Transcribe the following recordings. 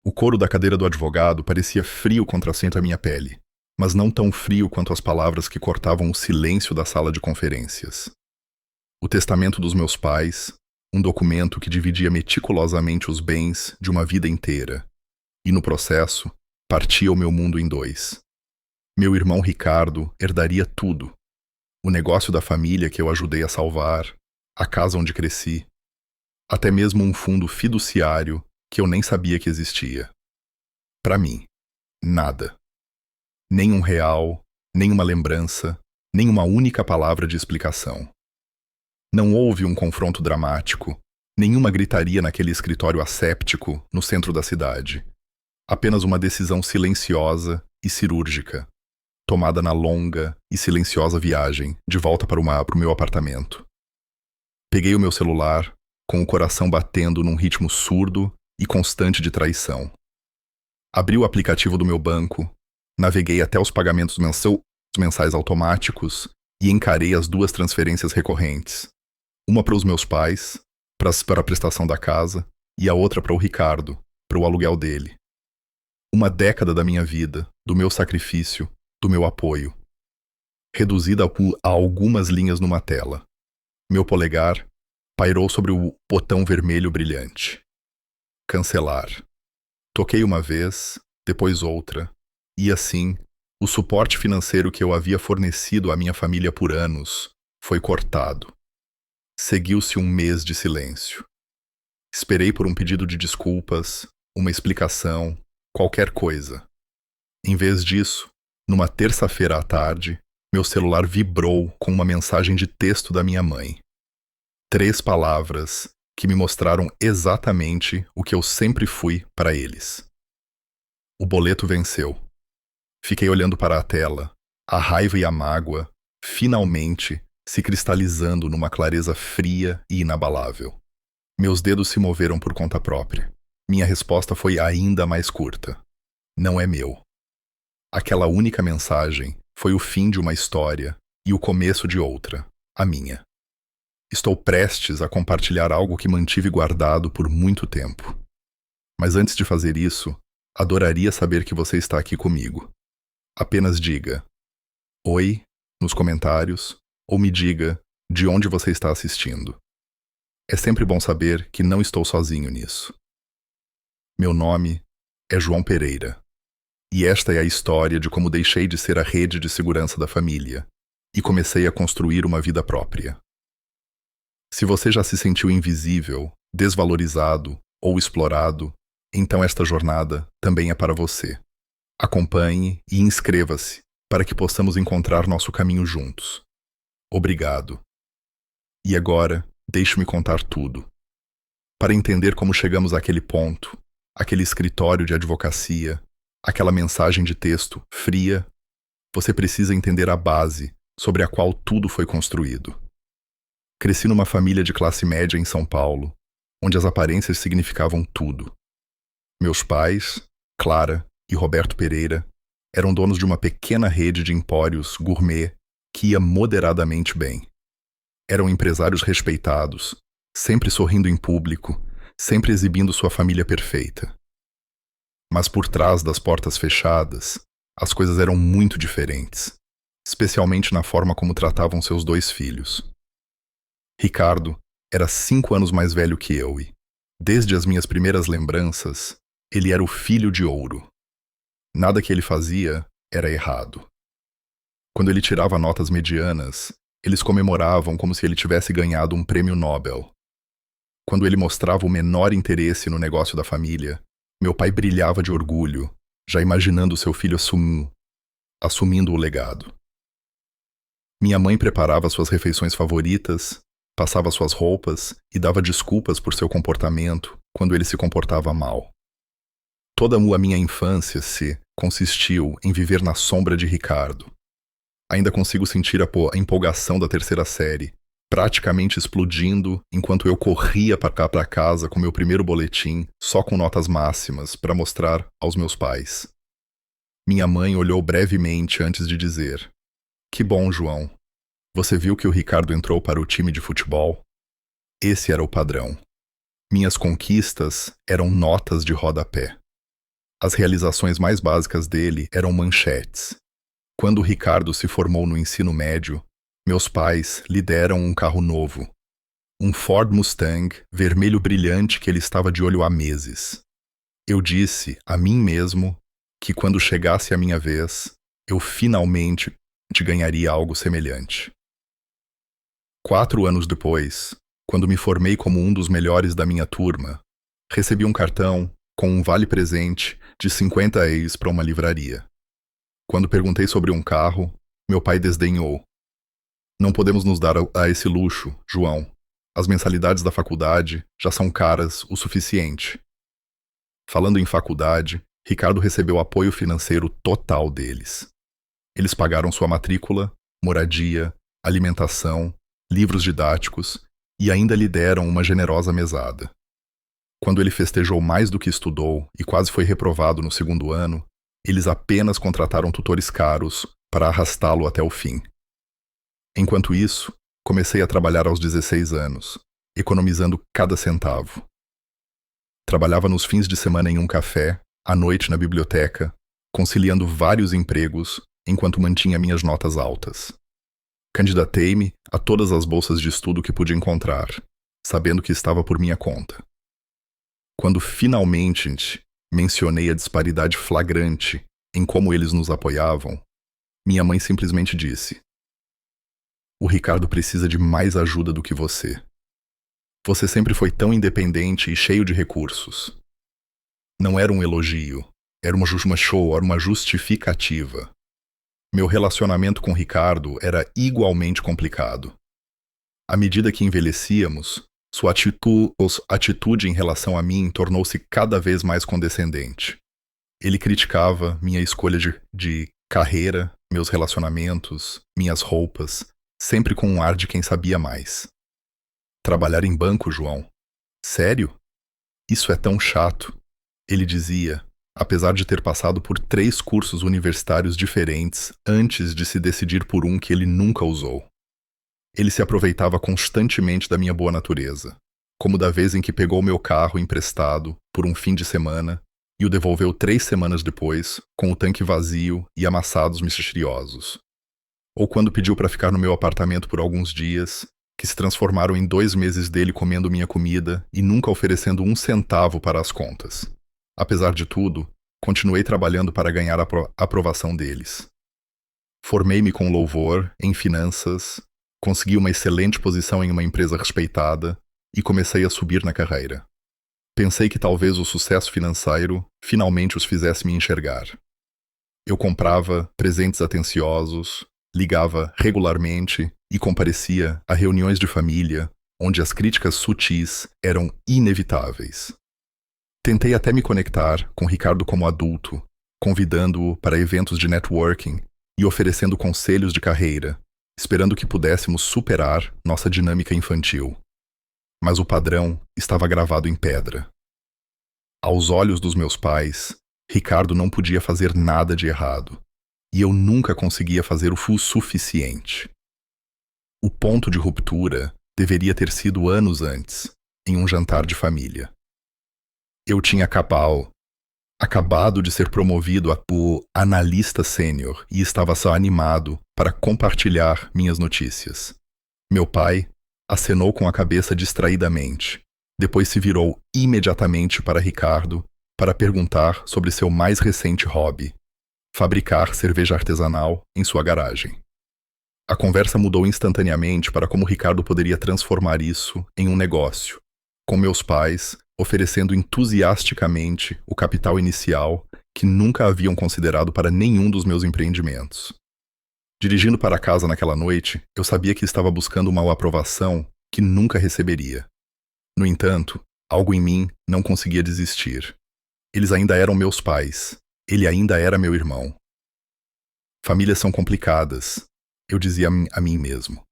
O couro da cadeira do advogado parecia frio contra a minha pele, mas não tão frio quanto as palavras que cortavam o silêncio da sala de conferências. O testamento dos meus pais, um documento que dividia meticulosamente os bens de uma vida inteira, e no processo, partia o meu mundo em dois. Meu irmão Ricardo herdaria tudo: o negócio da família que eu ajudei a salvar, a casa onde cresci, até mesmo um fundo fiduciário que eu nem sabia que existia. Para mim, nada. Nem um real, nem uma lembrança, nem uma única palavra de explicação. Não houve um confronto dramático, nenhuma gritaria naquele escritório asséptico no centro da cidade. Apenas uma decisão silenciosa e cirúrgica, tomada na longa e silenciosa viagem de volta para o meu apartamento. Peguei o meu celular, com o coração batendo num ritmo surdo e constante de traição. Abri o aplicativo do meu banco, naveguei até os pagamentos mensais automáticos e encarei as duas transferências recorrentes. Uma para os meus pais, para a prestação da casa, e a outra para o Ricardo, para o aluguel dele. Uma década da minha vida, do meu sacrifício, do meu apoio. Reduzida a algumas linhas numa tela. Meu polegar pairou sobre o botão vermelho brilhante. Cancelar. Toquei uma vez, depois outra, e assim, o suporte financeiro que eu havia fornecido à minha família por anos foi cortado. Seguiu-se um mês de silêncio. Esperei por um pedido de desculpas, uma explicação, qualquer coisa. Em vez disso, numa terça-feira à tarde, meu celular vibrou com uma mensagem de texto da minha mãe. 3 palavras que me mostraram exatamente o que eu sempre fui para eles. O boleto venceu. Fiquei olhando para a tela, a raiva e a mágoa, finalmente, se cristalizando numa clareza fria e inabalável. Meus dedos se moveram por conta própria. Minha resposta foi ainda mais curta. Não é meu. Aquela única mensagem foi o fim de uma história e o começo de outra, a minha. Estou prestes a compartilhar algo que mantive guardado por muito tempo. Mas antes de fazer isso, adoraria saber que você está aqui comigo. Apenas diga "Oi" nos comentários ou me diga de onde você está assistindo. É sempre bom saber que não estou sozinho nisso. Meu nome é João Pereira, e esta é a história de como deixei de ser a rede de segurança da família e comecei a construir uma vida própria. Se você já se sentiu invisível, desvalorizado ou explorado, então esta jornada também é para você. Acompanhe e inscreva-se para que possamos encontrar nosso caminho juntos. Obrigado. E agora, deixe-me contar tudo. Para entender como chegamos àquele ponto, aquele escritório de advocacia, aquela mensagem de texto fria, você precisa entender a base sobre a qual tudo foi construído. Cresci numa família de classe média em São Paulo, onde as aparências significavam tudo. Meus pais, Clara e Roberto Pereira, eram donos de uma pequena rede de empórios gourmet que ia moderadamente bem. Eram empresários respeitados, sempre sorrindo em público, sempre exibindo sua família perfeita. Mas por trás das portas fechadas, as coisas eram muito diferentes, especialmente na forma como tratavam seus 2 filhos. Ricardo era 5 anos mais velho que eu e, desde as minhas primeiras lembranças, ele era o filho de ouro. Nada que ele fazia era errado. Quando ele tirava notas medianas, eles comemoravam como se ele tivesse ganhado um prêmio Nobel. Quando ele mostrava o menor interesse no negócio da família, meu pai brilhava de orgulho, já imaginando seu filho assumindo o legado. Minha mãe preparava suas refeições favoritas, passava suas roupas e dava desculpas por seu comportamento quando ele se comportava mal. Toda a minha infância consistiu em viver na sombra de Ricardo. Ainda consigo sentir a empolgação da 3ª série, praticamente explodindo enquanto eu corria para casa com meu primeiro boletim, só com notas máximas, para mostrar aos meus pais. Minha mãe olhou brevemente antes de dizer: "Que bom, João. Você viu que o Ricardo entrou para o time de futebol?" Esse era o padrão. Minhas conquistas eram notas de rodapé. As realizações mais básicas dele eram manchetes. Quando o Ricardo se formou no ensino médio, meus pais lhe deram um carro novo, um Ford Mustang vermelho brilhante que ele estava de olho há meses. Eu disse a mim mesmo que quando chegasse a minha vez, eu finalmente ganharia algo semelhante. 4 anos depois, quando me formei como um dos melhores da minha turma, recebi um cartão com um vale-presente de 50 ex para uma livraria. Quando perguntei sobre um carro, meu pai desdenhou. Não podemos nos dar a esse luxo, João. As mensalidades da faculdade já são caras o suficiente. Falando em faculdade, Ricardo recebeu apoio financeiro total deles. Eles pagaram sua matrícula, moradia, alimentação, livros didáticos e ainda lhe deram uma generosa mesada. Quando ele festejou mais do que estudou e quase foi reprovado no segundo ano, eles apenas contrataram tutores caros para arrastá-lo até o fim. Enquanto isso, comecei a trabalhar aos 16 anos, economizando cada centavo. Trabalhava nos fins de semana em um café, à noite na biblioteca, conciliando vários empregos enquanto mantinha minhas notas altas. Candidatei-me a todas as bolsas de estudo que pude encontrar, sabendo que estava por minha conta. Quando finalmente mencionei a disparidade flagrante em como eles nos apoiavam, minha mãe simplesmente disse: "O Ricardo precisa de mais ajuda do que você. Você sempre foi tão independente e cheio de recursos." Não era um elogio, era uma justificativa. Meu relacionamento com Ricardo era igualmente complicado. À medida que envelhecíamos, sua atitude em relação a mim tornou-se cada vez mais condescendente. Ele criticava minha escolha de carreira, meus relacionamentos, minhas roupas, sempre com um ar de quem sabia mais. "Trabalhar em banco, João? Sério? Isso é tão chato", ele dizia, apesar de ter passado por 3 cursos universitários diferentes antes de se decidir por um que ele nunca usou. Ele se aproveitava constantemente da minha boa natureza, como da vez em que pegou meu carro emprestado por um fim de semana e o devolveu 3 semanas depois, com o tanque vazio e amassados misteriosos. Ou quando pediu para ficar no meu apartamento por alguns dias, que se transformaram em 2 meses dele comendo minha comida e nunca oferecendo um centavo para as contas. Apesar de tudo, continuei trabalhando para ganhar a aprovação deles. Formei-me com louvor em finanças, consegui uma excelente posição em uma empresa respeitada e comecei a subir na carreira. Pensei que talvez o sucesso financeiro finalmente os fizesse me enxergar. Eu comprava presentes atenciosos, ligava regularmente e comparecia a reuniões de família, onde as críticas sutis eram inevitáveis. Tentei até me conectar com Ricardo como adulto, convidando-o para eventos de networking e oferecendo conselhos de carreira, esperando que pudéssemos superar nossa dinâmica infantil. Mas o padrão estava gravado em pedra. Aos olhos dos meus pais, Ricardo não podia fazer nada de errado, e eu nunca conseguia fazer o suficiente. O ponto de ruptura deveria ter sido anos antes, em um jantar de família. Eu tinha acabado de ser promovido a analista sênior e estava só animado para compartilhar minhas notícias. Meu pai acenou com a cabeça distraidamente. Depois se virou imediatamente para Ricardo para perguntar sobre seu mais recente hobby, fabricar cerveja artesanal em sua garagem. A conversa mudou instantaneamente para como Ricardo poderia transformar isso em um negócio, com meus pais oferecendo entusiasticamente o capital inicial que nunca haviam considerado para nenhum dos meus empreendimentos. Dirigindo para casa naquela noite, eu sabia que estava buscando uma aprovação que nunca receberia. No entanto, algo em mim não conseguia desistir. Eles ainda eram meus pais. Ele ainda era meu irmão. Famílias são complicadas, eu dizia a mim mesmo.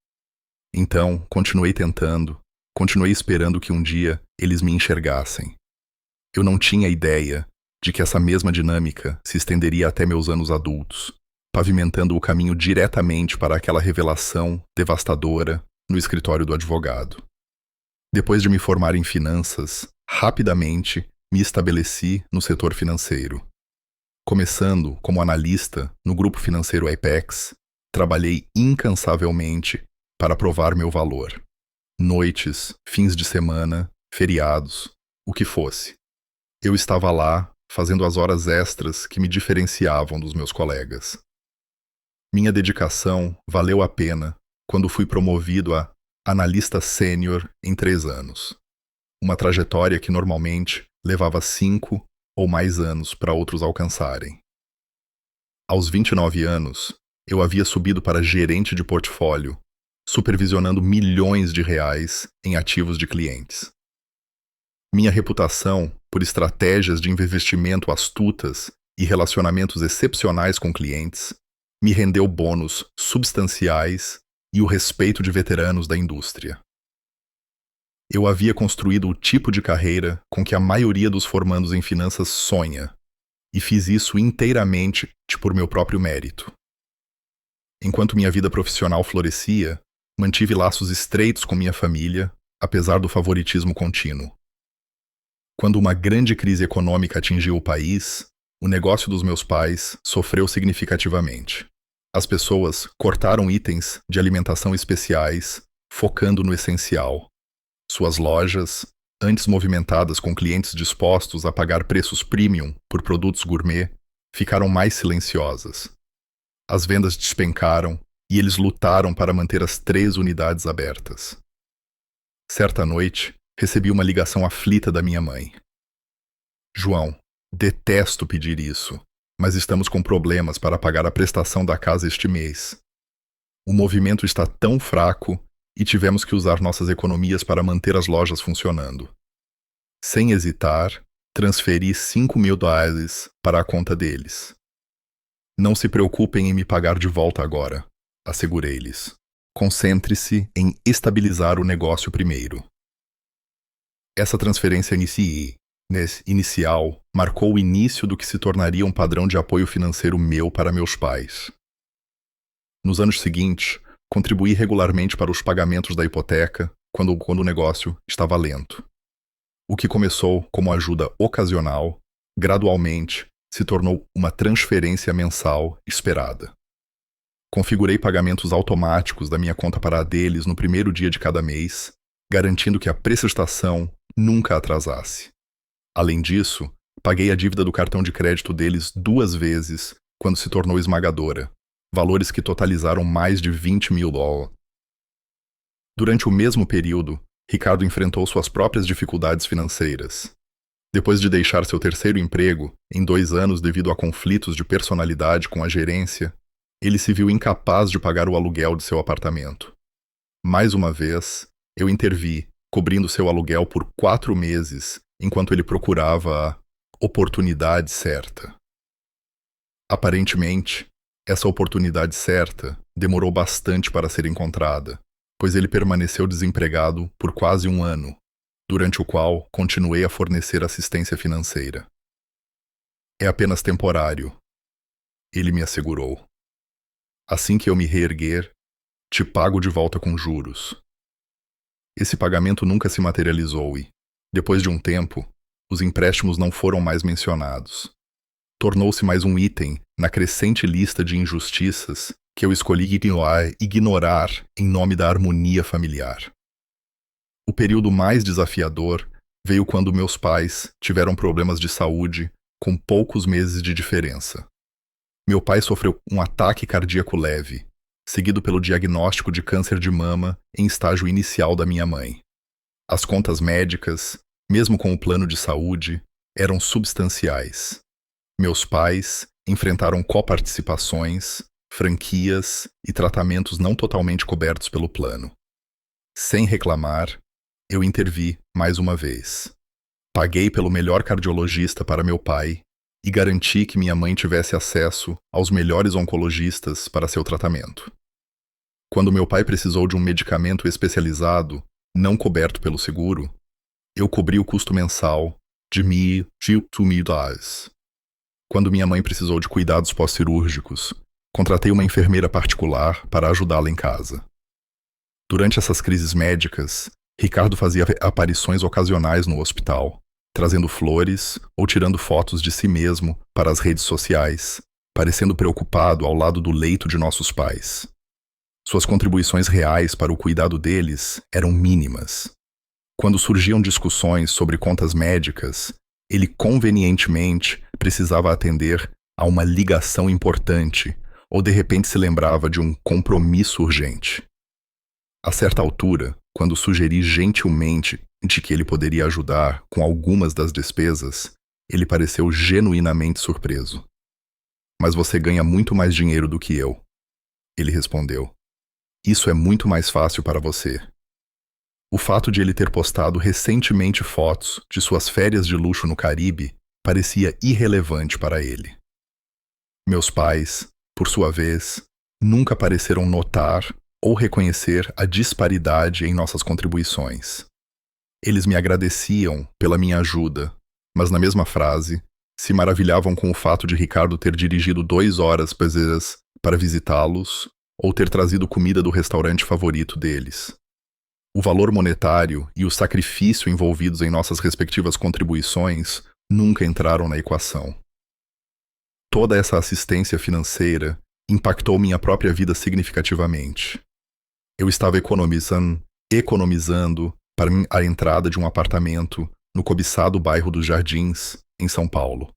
Então, continuei tentando, continuei esperando que um dia eles me enxergassem. Eu não tinha ideia de que essa mesma dinâmica se estenderia até meus anos adultos, pavimentando o caminho diretamente para aquela revelação devastadora no escritório do advogado. Depois de me formar em finanças, rapidamente me estabeleci no setor financeiro, Começando como analista no grupo financeiro Apex, trabalhei incansavelmente para provar meu valor. Noites, fins de semana, feriados, o que fosse. Eu estava lá, fazendo as horas extras que me diferenciavam dos meus colegas. Minha dedicação valeu a pena quando fui promovido a analista sênior em 3 anos. Uma trajetória que normalmente levava 5 ou mais anos para outros alcançarem. Aos 29 anos, eu havia subido para gerente de portfólio, supervisionando milhões de reais em ativos de clientes. Minha reputação por estratégias de investimento astutas e relacionamentos excepcionais com clientes me rendeu bônus substanciais e o respeito de veteranos da indústria. Eu havia construído o tipo de carreira com que a maioria dos formandos em finanças sonha, e fiz isso inteiramente por meu próprio mérito. Enquanto minha vida profissional florescia, mantive laços estreitos com minha família, apesar do favoritismo contínuo. Quando uma grande crise econômica atingiu o país, o negócio dos meus pais sofreu significativamente. As pessoas cortaram itens de alimentação especiais, focando no essencial. Suas lojas, antes movimentadas com clientes dispostos a pagar preços premium por produtos gourmet, ficaram mais silenciosas. As vendas despencaram e eles lutaram para manter as 3 unidades abertas. Certa noite, recebi uma ligação aflita da minha mãe. João, detesto pedir isso, mas estamos com problemas para pagar a prestação da casa este mês. O movimento está tão fraco e tivemos que usar nossas economias para manter as lojas funcionando. Sem hesitar, transferi $5.000 para a conta deles. Não se preocupem em me pagar de volta agora, assegurei-lhes. Concentre-se em estabilizar o negócio primeiro. Essa transferência inicial marcou o início do que se tornaria um padrão de apoio financeiro meu para meus pais. Nos anos seguintes, contribuí regularmente para os pagamentos da hipoteca quando o negócio estava lento. O que começou como ajuda ocasional, gradualmente se tornou uma transferência mensal esperada. Configurei pagamentos automáticos da minha conta para a deles no primeiro dia de cada mês, garantindo que a prestação nunca atrasasse. Além disso, paguei a dívida do cartão de crédito deles 2 vezes quando se tornou esmagadora, valores que totalizaram mais de $20.000. Durante o mesmo período, Ricardo enfrentou suas próprias dificuldades financeiras. Depois de deixar seu terceiro emprego, em 2 anos devido a conflitos de personalidade com a gerência, ele se viu incapaz de pagar o aluguel de seu apartamento. Mais uma vez, eu intervi, cobrindo seu aluguel por 4 meses, enquanto ele procurava a oportunidade certa. Aparentemente, essa oportunidade certa demorou bastante para ser encontrada, pois ele permaneceu desempregado por quase 1 ano, durante o qual continuei a fornecer assistência financeira. É apenas temporário, ele me assegurou. Assim que eu me reerguer, te pago de volta com juros. Esse pagamento nunca se materializou e, depois de um tempo, os empréstimos não foram mais mencionados. Tornou-se mais um item na crescente lista de injustiças que eu escolhi ignorar em nome da harmonia familiar. O período mais desafiador veio quando meus pais tiveram problemas de saúde com poucos meses de diferença. Meu pai sofreu um ataque cardíaco leve, seguido pelo diagnóstico de câncer de mama em estágio inicial da minha mãe. As contas médicas, mesmo com o plano de saúde, eram substanciais. Meus pais enfrentaram coparticipações, franquias e tratamentos não totalmente cobertos pelo plano. Sem reclamar, eu intervi mais uma vez. Paguei pelo melhor cardiologista para meu pai e garanti que minha mãe tivesse acesso aos melhores oncologistas para seu tratamento. Quando meu pai precisou de um medicamento especializado, não coberto pelo seguro, eu cobri o custo mensal de $2.000. Quando minha mãe precisou de cuidados pós-cirúrgicos, contratei uma enfermeira particular para ajudá-la em casa. Durante essas crises médicas, Ricardo fazia aparições ocasionais no hospital, trazendo flores ou tirando fotos de si mesmo para as redes sociais, parecendo preocupado ao lado do leito de nossos pais. Suas contribuições reais para o cuidado deles eram mínimas. Quando surgiam discussões sobre contas médicas, ele convenientemente precisava atender a uma ligação importante ou de repente se lembrava de um compromisso urgente. A certa altura, quando sugeri gentilmente de que ele poderia ajudar com algumas das despesas, ele pareceu genuinamente surpreso. "Mas você ganha muito mais dinheiro do que eu", ele respondeu. "Isso é muito mais fácil para você." O fato de ele ter postado recentemente fotos de suas férias de luxo no Caribe parecia irrelevante para ele. Meus pais, por sua vez, nunca pareceram notar ou reconhecer a disparidade em nossas contribuições. Eles me agradeciam pela minha ajuda, mas na mesma frase, se maravilhavam com o fato de Ricardo ter dirigido 2 horas peseiras para visitá-los ou ter trazido comida do restaurante favorito deles. O valor monetário e o sacrifício envolvidos em nossas respectivas contribuições nunca entraram na equação. Toda essa assistência financeira impactou minha própria vida significativamente. Eu estava economizando para a entrada de um apartamento no cobiçado bairro dos Jardins, em São Paulo.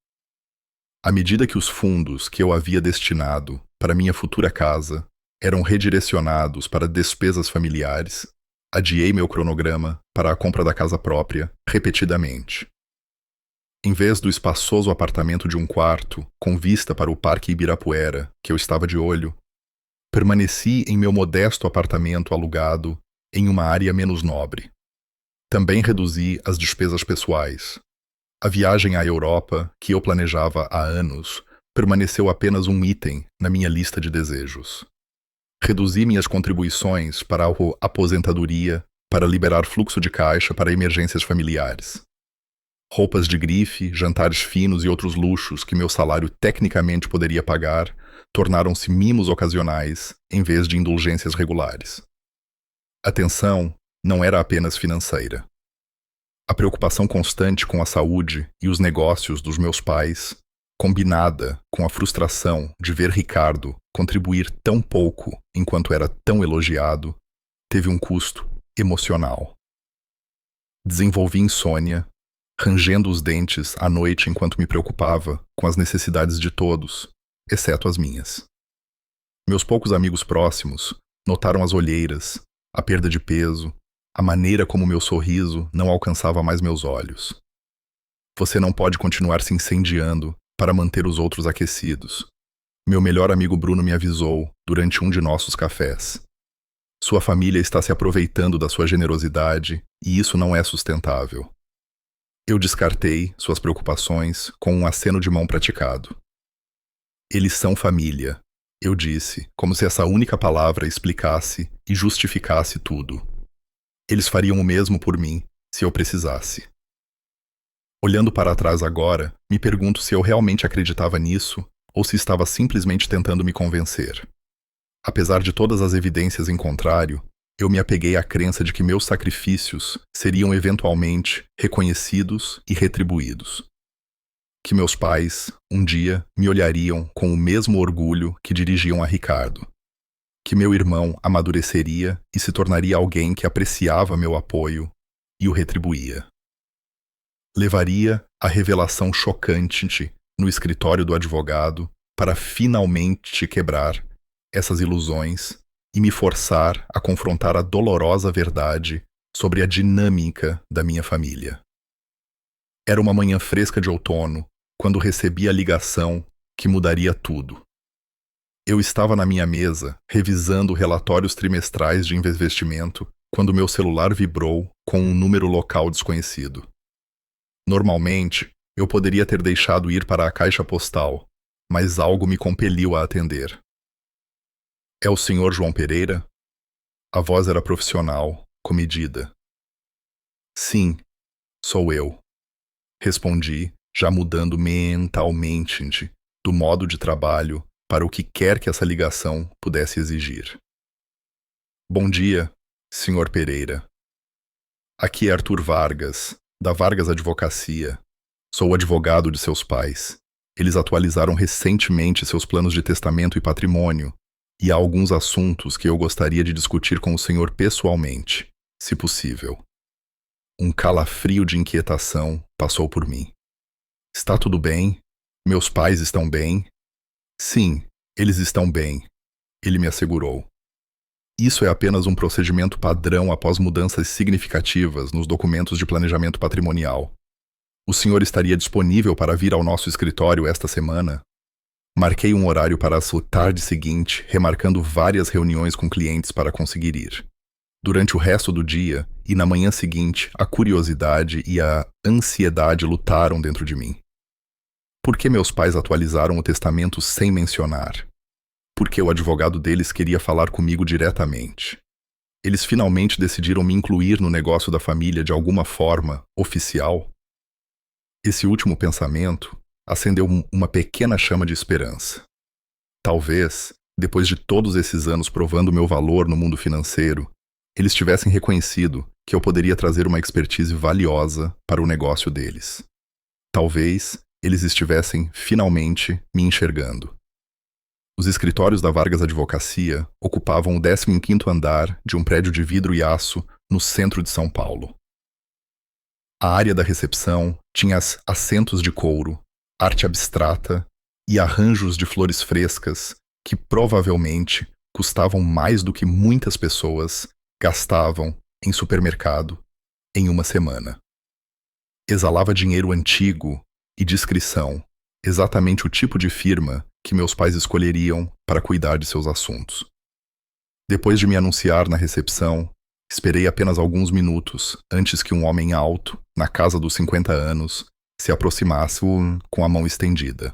À medida que os fundos que eu havia destinado para minha futura casa eram redirecionados para despesas familiares, adiei meu cronograma para a compra da casa própria repetidamente. Em vez do espaçoso apartamento de um quarto, com vista para o Parque Ibirapuera, que eu estava de olho, permaneci em meu modesto apartamento alugado em uma área menos nobre. Também reduzi as despesas pessoais. A viagem à Europa, que eu planejava há anos, permaneceu apenas um item na minha lista de desejos. Reduzi minhas contribuições para a aposentadoria para liberar fluxo de caixa para emergências familiares. Roupas de grife, jantares finos e outros luxos que meu salário tecnicamente poderia pagar tornaram-se mimos ocasionais em vez de indulgências regulares. A tensão não era apenas financeira. A preocupação constante com a saúde e os negócios dos meus pais, combinada com a frustração de ver Ricardo contribuir tão pouco enquanto era tão elogiado, teve um custo emocional. Desenvolvi insônia, rangendo os dentes à noite enquanto me preocupava com as necessidades de todos, exceto as minhas. Meus poucos amigos próximos notaram as olheiras, a perda de peso, a maneira como meu sorriso não alcançava mais meus olhos. Você não pode continuar se incendiando para manter os outros aquecidos. Meu melhor amigo Bruno me avisou durante um de nossos cafés. Sua família está se aproveitando da sua generosidade e isso não é sustentável. Eu descartei suas preocupações com um aceno de mão praticado. Eles são família, eu disse, como se essa única palavra explicasse e justificasse tudo. Eles fariam o mesmo por mim, se eu precisasse. Olhando para trás agora, me pergunto se eu realmente acreditava nisso ou se estava simplesmente tentando me convencer. Apesar de todas as evidências em contrário, eu me apeguei à crença de que meus sacrifícios seriam eventualmente reconhecidos e retribuídos. Que meus pais, um dia, me olhariam com o mesmo orgulho que dirigiam a Ricardo. Que meu irmão amadureceria e se tornaria alguém que apreciava meu apoio e o retribuía. Levaria a revelação chocante no escritório do advogado para finalmente quebrar essas ilusões e me forçar a confrontar a dolorosa verdade sobre a dinâmica da minha família. Era uma manhã fresca de outono, quando recebi a ligação que mudaria tudo. Eu estava na minha mesa, revisando relatórios trimestrais de investimento, quando meu celular vibrou com um número local desconhecido. Normalmente, eu poderia ter deixado ir para a caixa postal, mas algo me compeliu a atender. "É o Sr. João Pereira?" A voz era profissional, comedida. "Sim, sou eu", respondi, já mudando mentalmente do modo de trabalho para o que quer que essa ligação pudesse exigir. "Bom dia, Sr. Pereira. Aqui é Arthur Vargas, Da Vargas Advocacia. Sou o advogado de seus pais. Eles atualizaram recentemente seus planos de testamento e patrimônio, e há alguns assuntos que eu gostaria de discutir com o senhor pessoalmente, se possível. Um calafrio de inquietação passou por mim. Está tudo bem? Meus pais estão bem? Sim, eles estão bem, ele me assegurou. Isso é apenas um procedimento padrão após mudanças significativas nos documentos de planejamento patrimonial. O senhor estaria disponível para vir ao nosso escritório esta semana? Marquei um horário para a tarde seguinte, remarcando várias reuniões com clientes para conseguir ir. Durante o resto do dia e na manhã seguinte, a curiosidade e a ansiedade lutaram dentro de mim. Por que meus pais atualizaram o testamento sem mencionar? Porque o advogado deles queria falar comigo diretamente. Eles finalmente decidiram me incluir no negócio da família de alguma forma oficial? Esse último pensamento acendeu uma pequena chama de esperança. Talvez, depois de todos esses anos provando meu valor no mundo financeiro, eles tivessem reconhecido que eu poderia trazer uma expertise valiosa para o negócio deles. Talvez eles estivessem finalmente me enxergando. Os escritórios da Vargas Advocacia ocupavam o 15º andar de um prédio de vidro e aço no centro de São Paulo. A área da recepção tinha assentos de couro, arte abstrata e arranjos de flores frescas que provavelmente custavam mais do que muitas pessoas gastavam em supermercado em uma semana. Exalava dinheiro antigo e discrição, exatamente o tipo de firma que meus pais escolheriam para cuidar de seus assuntos. Depois de me anunciar na recepção, esperei apenas alguns minutos antes que um homem alto, na casa dos 50 anos, se aproximasse com a mão estendida.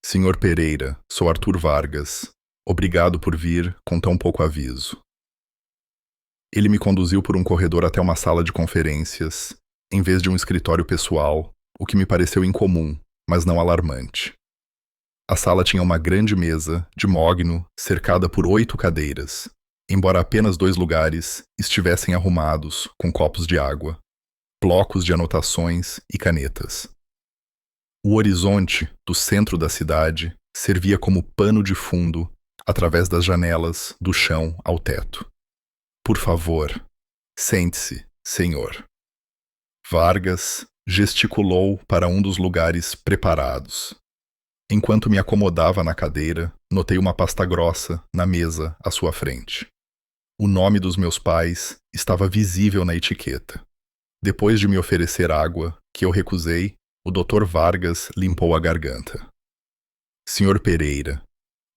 Senhor Pereira, sou Arthur Vargas. Obrigado por vir com tão pouco aviso. Ele me conduziu por um corredor até uma sala de conferências, em vez de um escritório pessoal, o que me pareceu incomum, mas não alarmante. A sala tinha uma grande mesa, de mogno, cercada por 8 cadeiras, embora apenas 2 lugares estivessem arrumados com copos de água, blocos de anotações e canetas. O horizonte do centro da cidade servia como pano de fundo através das janelas, do chão ao teto. Por favor, sente-se, senhor. Vargas gesticulou para um dos lugares preparados. Enquanto me acomodava na cadeira, notei uma pasta grossa na mesa à sua frente. O nome dos meus pais estava visível na etiqueta. Depois de me oferecer água, que eu recusei, o Dr. Vargas limpou a garganta. Senhor Pereira,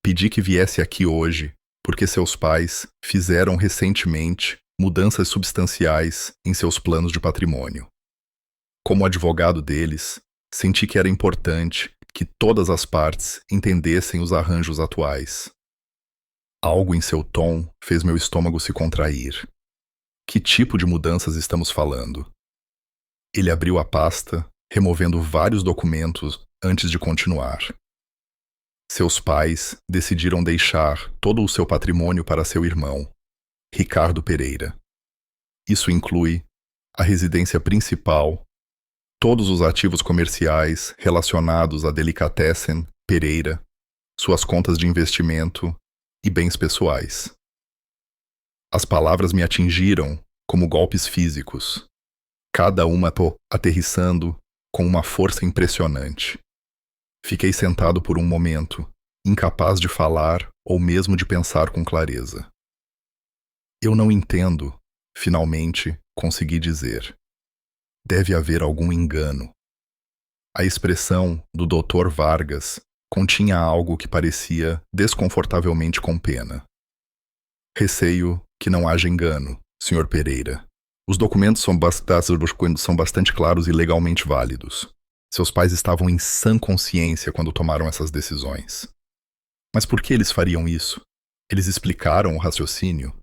pedi que viesse aqui hoje porque seus pais fizeram recentemente mudanças substanciais em seus planos de patrimônio. Como advogado deles, senti que era importante que todas as partes entendessem os arranjos atuais. Algo em seu tom fez meu estômago se contrair. Que tipo de mudanças estamos falando? Ele abriu a pasta, removendo vários documentos antes de continuar. Seus pais decidiram deixar todo o seu patrimônio para seu irmão, Ricardo Pereira. Isso inclui a residência principal, todos os ativos comerciais relacionados a Delicatessen Pereira, suas contas de investimento e bens pessoais. As palavras me atingiram como golpes físicos, cada uma aterrissando com uma força impressionante. Fiquei sentado por um momento, incapaz de falar ou mesmo de pensar com clareza. Eu não entendo, finalmente consegui dizer. Deve haver algum engano. A expressão do Dr. Vargas continha algo que parecia desconfortavelmente com pena. Receio que não haja engano, Sr. Pereira. Os documentos são bastante claros e legalmente válidos. Seus pais estavam em sã consciência quando tomaram essas decisões. Mas por que eles fariam isso? Eles explicaram o raciocínio?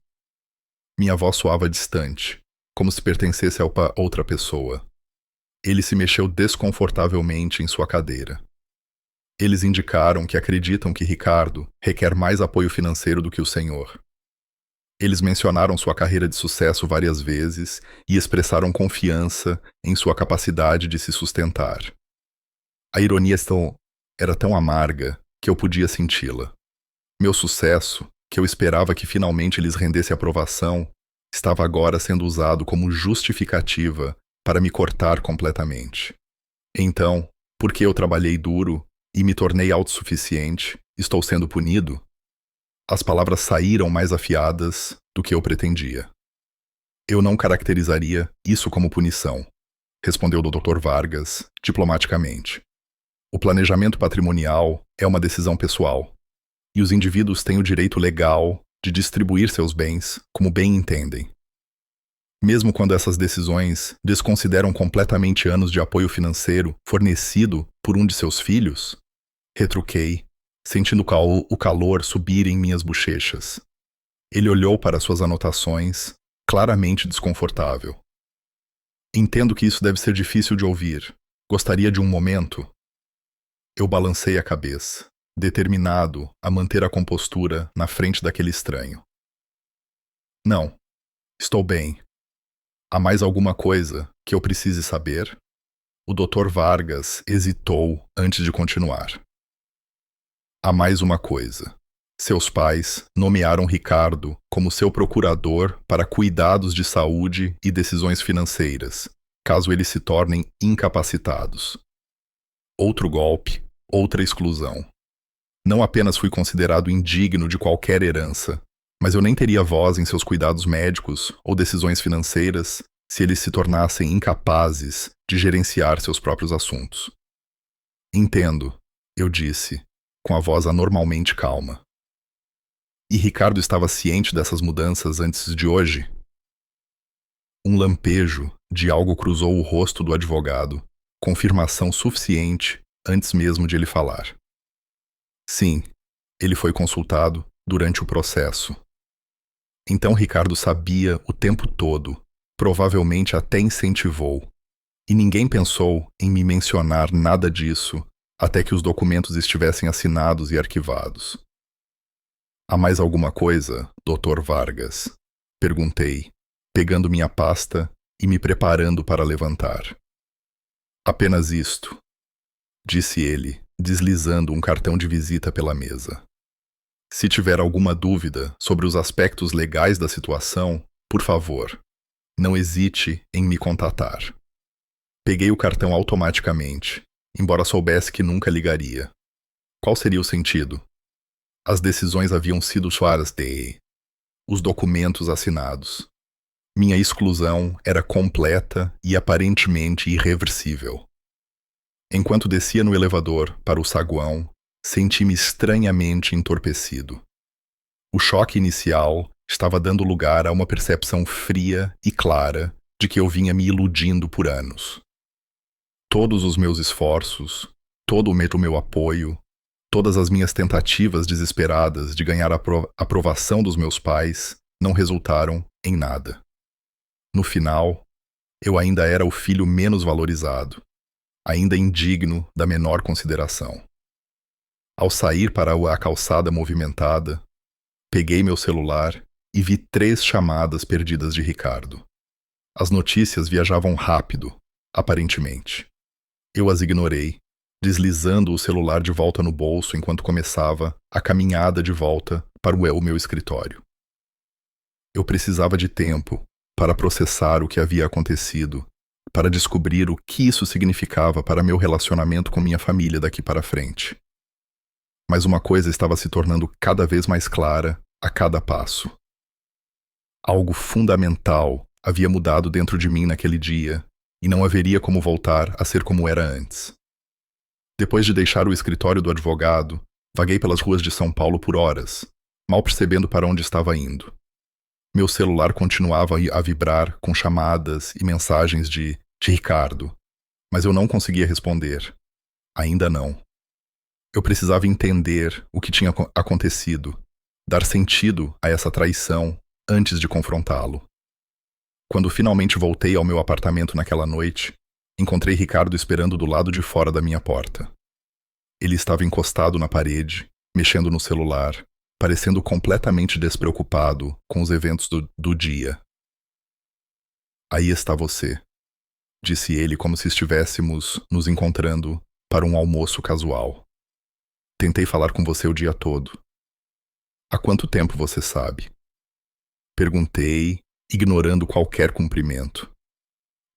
Minha voz soava distante, como se pertencesse a outra pessoa. Ele se mexeu desconfortavelmente em sua cadeira. Eles indicaram que acreditam que Ricardo requer mais apoio financeiro do que o senhor. Eles mencionaram sua carreira de sucesso várias vezes e expressaram confiança em sua capacidade de se sustentar. A ironia era tão amarga que eu podia senti-la. Meu sucesso, que eu esperava que finalmente lhes rendesse aprovação, estava agora sendo usado como justificativa para me cortar completamente. Então, porque eu trabalhei duro e me tornei autossuficiente, estou sendo punido? As palavras saíram mais afiadas do que eu pretendia. Eu não caracterizaria isso como punição, respondeu o Dr. Vargas, diplomaticamente. O planejamento patrimonial é uma decisão pessoal, e os indivíduos têm o direito legal de distribuir seus bens como bem entendem. Mesmo quando essas decisões desconsideram completamente anos de apoio financeiro fornecido por um de seus filhos, retruquei, sentindo o calor subir em minhas bochechas. Ele olhou para suas anotações, claramente desconfortável. Entendo que isso deve ser difícil de ouvir. Gostaria de um momento? Eu balancei a cabeça, determinado a manter a compostura na frente daquele estranho. Não, estou bem. Há mais alguma coisa que eu precise saber? O Dr. Vargas hesitou antes de continuar. Há mais uma coisa. Seus pais nomearam Ricardo como seu procurador para cuidados de saúde e decisões financeiras, caso eles se tornem incapacitados. Outro golpe, outra exclusão. Não apenas fui considerado indigno de qualquer herança, mas eu nem teria voz em seus cuidados médicos ou decisões financeiras se eles se tornassem incapazes de gerenciar seus próprios assuntos. Entendo, eu disse, com a voz anormalmente calma. E Ricardo estava ciente dessas mudanças antes de hoje? Um lampejo de algo cruzou o rosto do advogado, confirmação suficiente antes mesmo de ele falar. Sim, ele foi consultado durante o processo. Então Ricardo sabia o tempo todo, provavelmente até incentivou, e ninguém pensou em me mencionar nada disso até que os documentos estivessem assinados e arquivados. Há mais alguma coisa, Dr. Vargas? Perguntei, pegando minha pasta e me preparando para levantar. Apenas isto, disse ele, deslizando um cartão de visita pela mesa. Se tiver alguma dúvida sobre os aspectos legais da situação, por favor, não hesite em me contatar. Peguei o cartão automaticamente, embora soubesse que nunca ligaria. Qual seria o sentido? As decisões haviam sido suadas os documentos assinados. Minha exclusão era completa e aparentemente irreversível. Enquanto descia no elevador para o saguão, senti-me estranhamente entorpecido. O choque inicial estava dando lugar a uma percepção fria e clara de que eu vinha me iludindo por anos. Todos os meus esforços, todo o meu apoio, todas as minhas tentativas desesperadas de ganhar a aprovação dos meus pais não resultaram em nada. No final, eu ainda era o filho menos valorizado, ainda indigno da menor consideração. Ao sair para a calçada movimentada, peguei meu celular e vi 3 chamadas perdidas de Ricardo. As notícias viajavam rápido, aparentemente. Eu as ignorei, deslizando o celular de volta no bolso enquanto começava a caminhada de volta para o meu escritório. Eu precisava de tempo para processar o que havia acontecido, para descobrir o que isso significava para meu relacionamento com minha família daqui para frente. Mas uma coisa estava se tornando cada vez mais clara a cada passo. Algo fundamental havia mudado dentro de mim naquele dia e não haveria como voltar a ser como era antes. Depois de deixar o escritório do advogado, vaguei pelas ruas de São Paulo por horas, mal percebendo para onde estava indo. Meu celular continuava a vibrar com chamadas e mensagens de Ricardo, mas eu não conseguia responder. Ainda não. Eu precisava entender o que tinha acontecido, dar sentido a essa traição antes de confrontá-lo. Quando finalmente voltei ao meu apartamento naquela noite, encontrei Ricardo esperando do lado de fora da minha porta. Ele estava encostado na parede, mexendo no celular, parecendo completamente despreocupado com os eventos do dia. Aí está você, disse ele como se estivéssemos nos encontrando para um almoço casual. Tentei falar com você o dia todo. Há quanto tempo você sabe? Perguntei, ignorando qualquer cumprimento.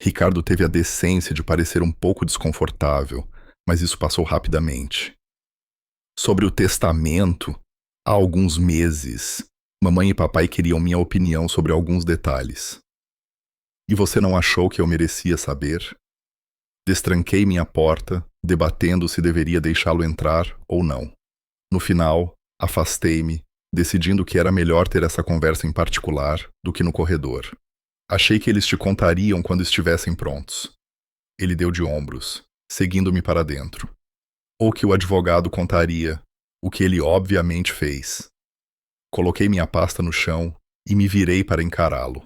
Ricardo teve a decência de parecer um pouco desconfortável, mas isso passou rapidamente. Sobre o testamento, há alguns meses, mamãe e papai queriam minha opinião sobre alguns detalhes. E você não achou que eu merecia saber? Destranquei minha porta, debatendo se deveria deixá-lo entrar ou não. No final, afastei-me, decidindo que era melhor ter essa conversa em particular do que no corredor. Achei que eles te contariam quando estivessem prontos. Ele deu de ombros, seguindo-me para dentro. Ou que o advogado contaria, o que ele obviamente fez. Coloquei minha pasta no chão e me virei para encará-lo.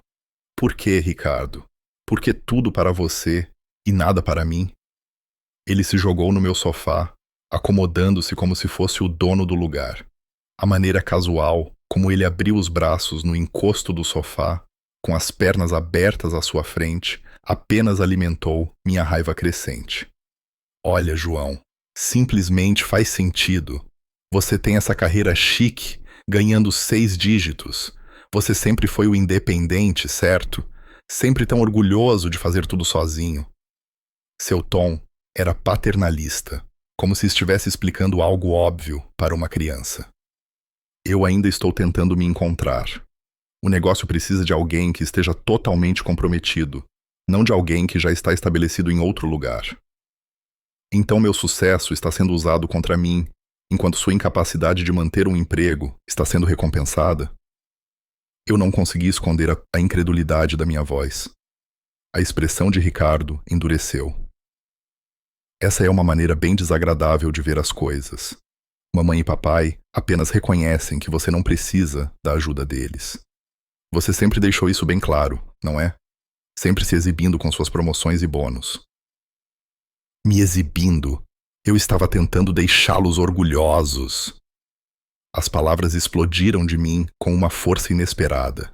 Por que, Ricardo? Por que tudo para você e nada para mim? Ele se jogou no meu sofá, acomodando-se como se fosse o dono do lugar. A maneira casual como ele abriu os braços no encosto do sofá, com as pernas abertas à sua frente, apenas alimentou minha raiva crescente. Olha, João, simplesmente faz sentido. Você tem essa carreira chique, ganhando 6 dígitos. Você sempre foi o independente, certo? Sempre tão orgulhoso de fazer tudo sozinho. Seu tom era paternalista, como se estivesse explicando algo óbvio para uma criança. Eu ainda estou tentando me encontrar. O negócio precisa de alguém que esteja totalmente comprometido, não de alguém que já está estabelecido em outro lugar. Então meu sucesso está sendo usado contra mim, enquanto sua incapacidade de manter um emprego está sendo recompensada? Eu não consegui esconder a incredulidade da minha voz. A expressão de Ricardo endureceu. Essa é uma maneira bem desagradável de ver as coisas. Mamãe e papai apenas reconhecem que você não precisa da ajuda deles. Você sempre deixou isso bem claro, não é? Sempre se exibindo com suas promoções e bônus. Me exibindo? Eu estava tentando deixá-los orgulhosos. As palavras explodiram de mim com uma força inesperada.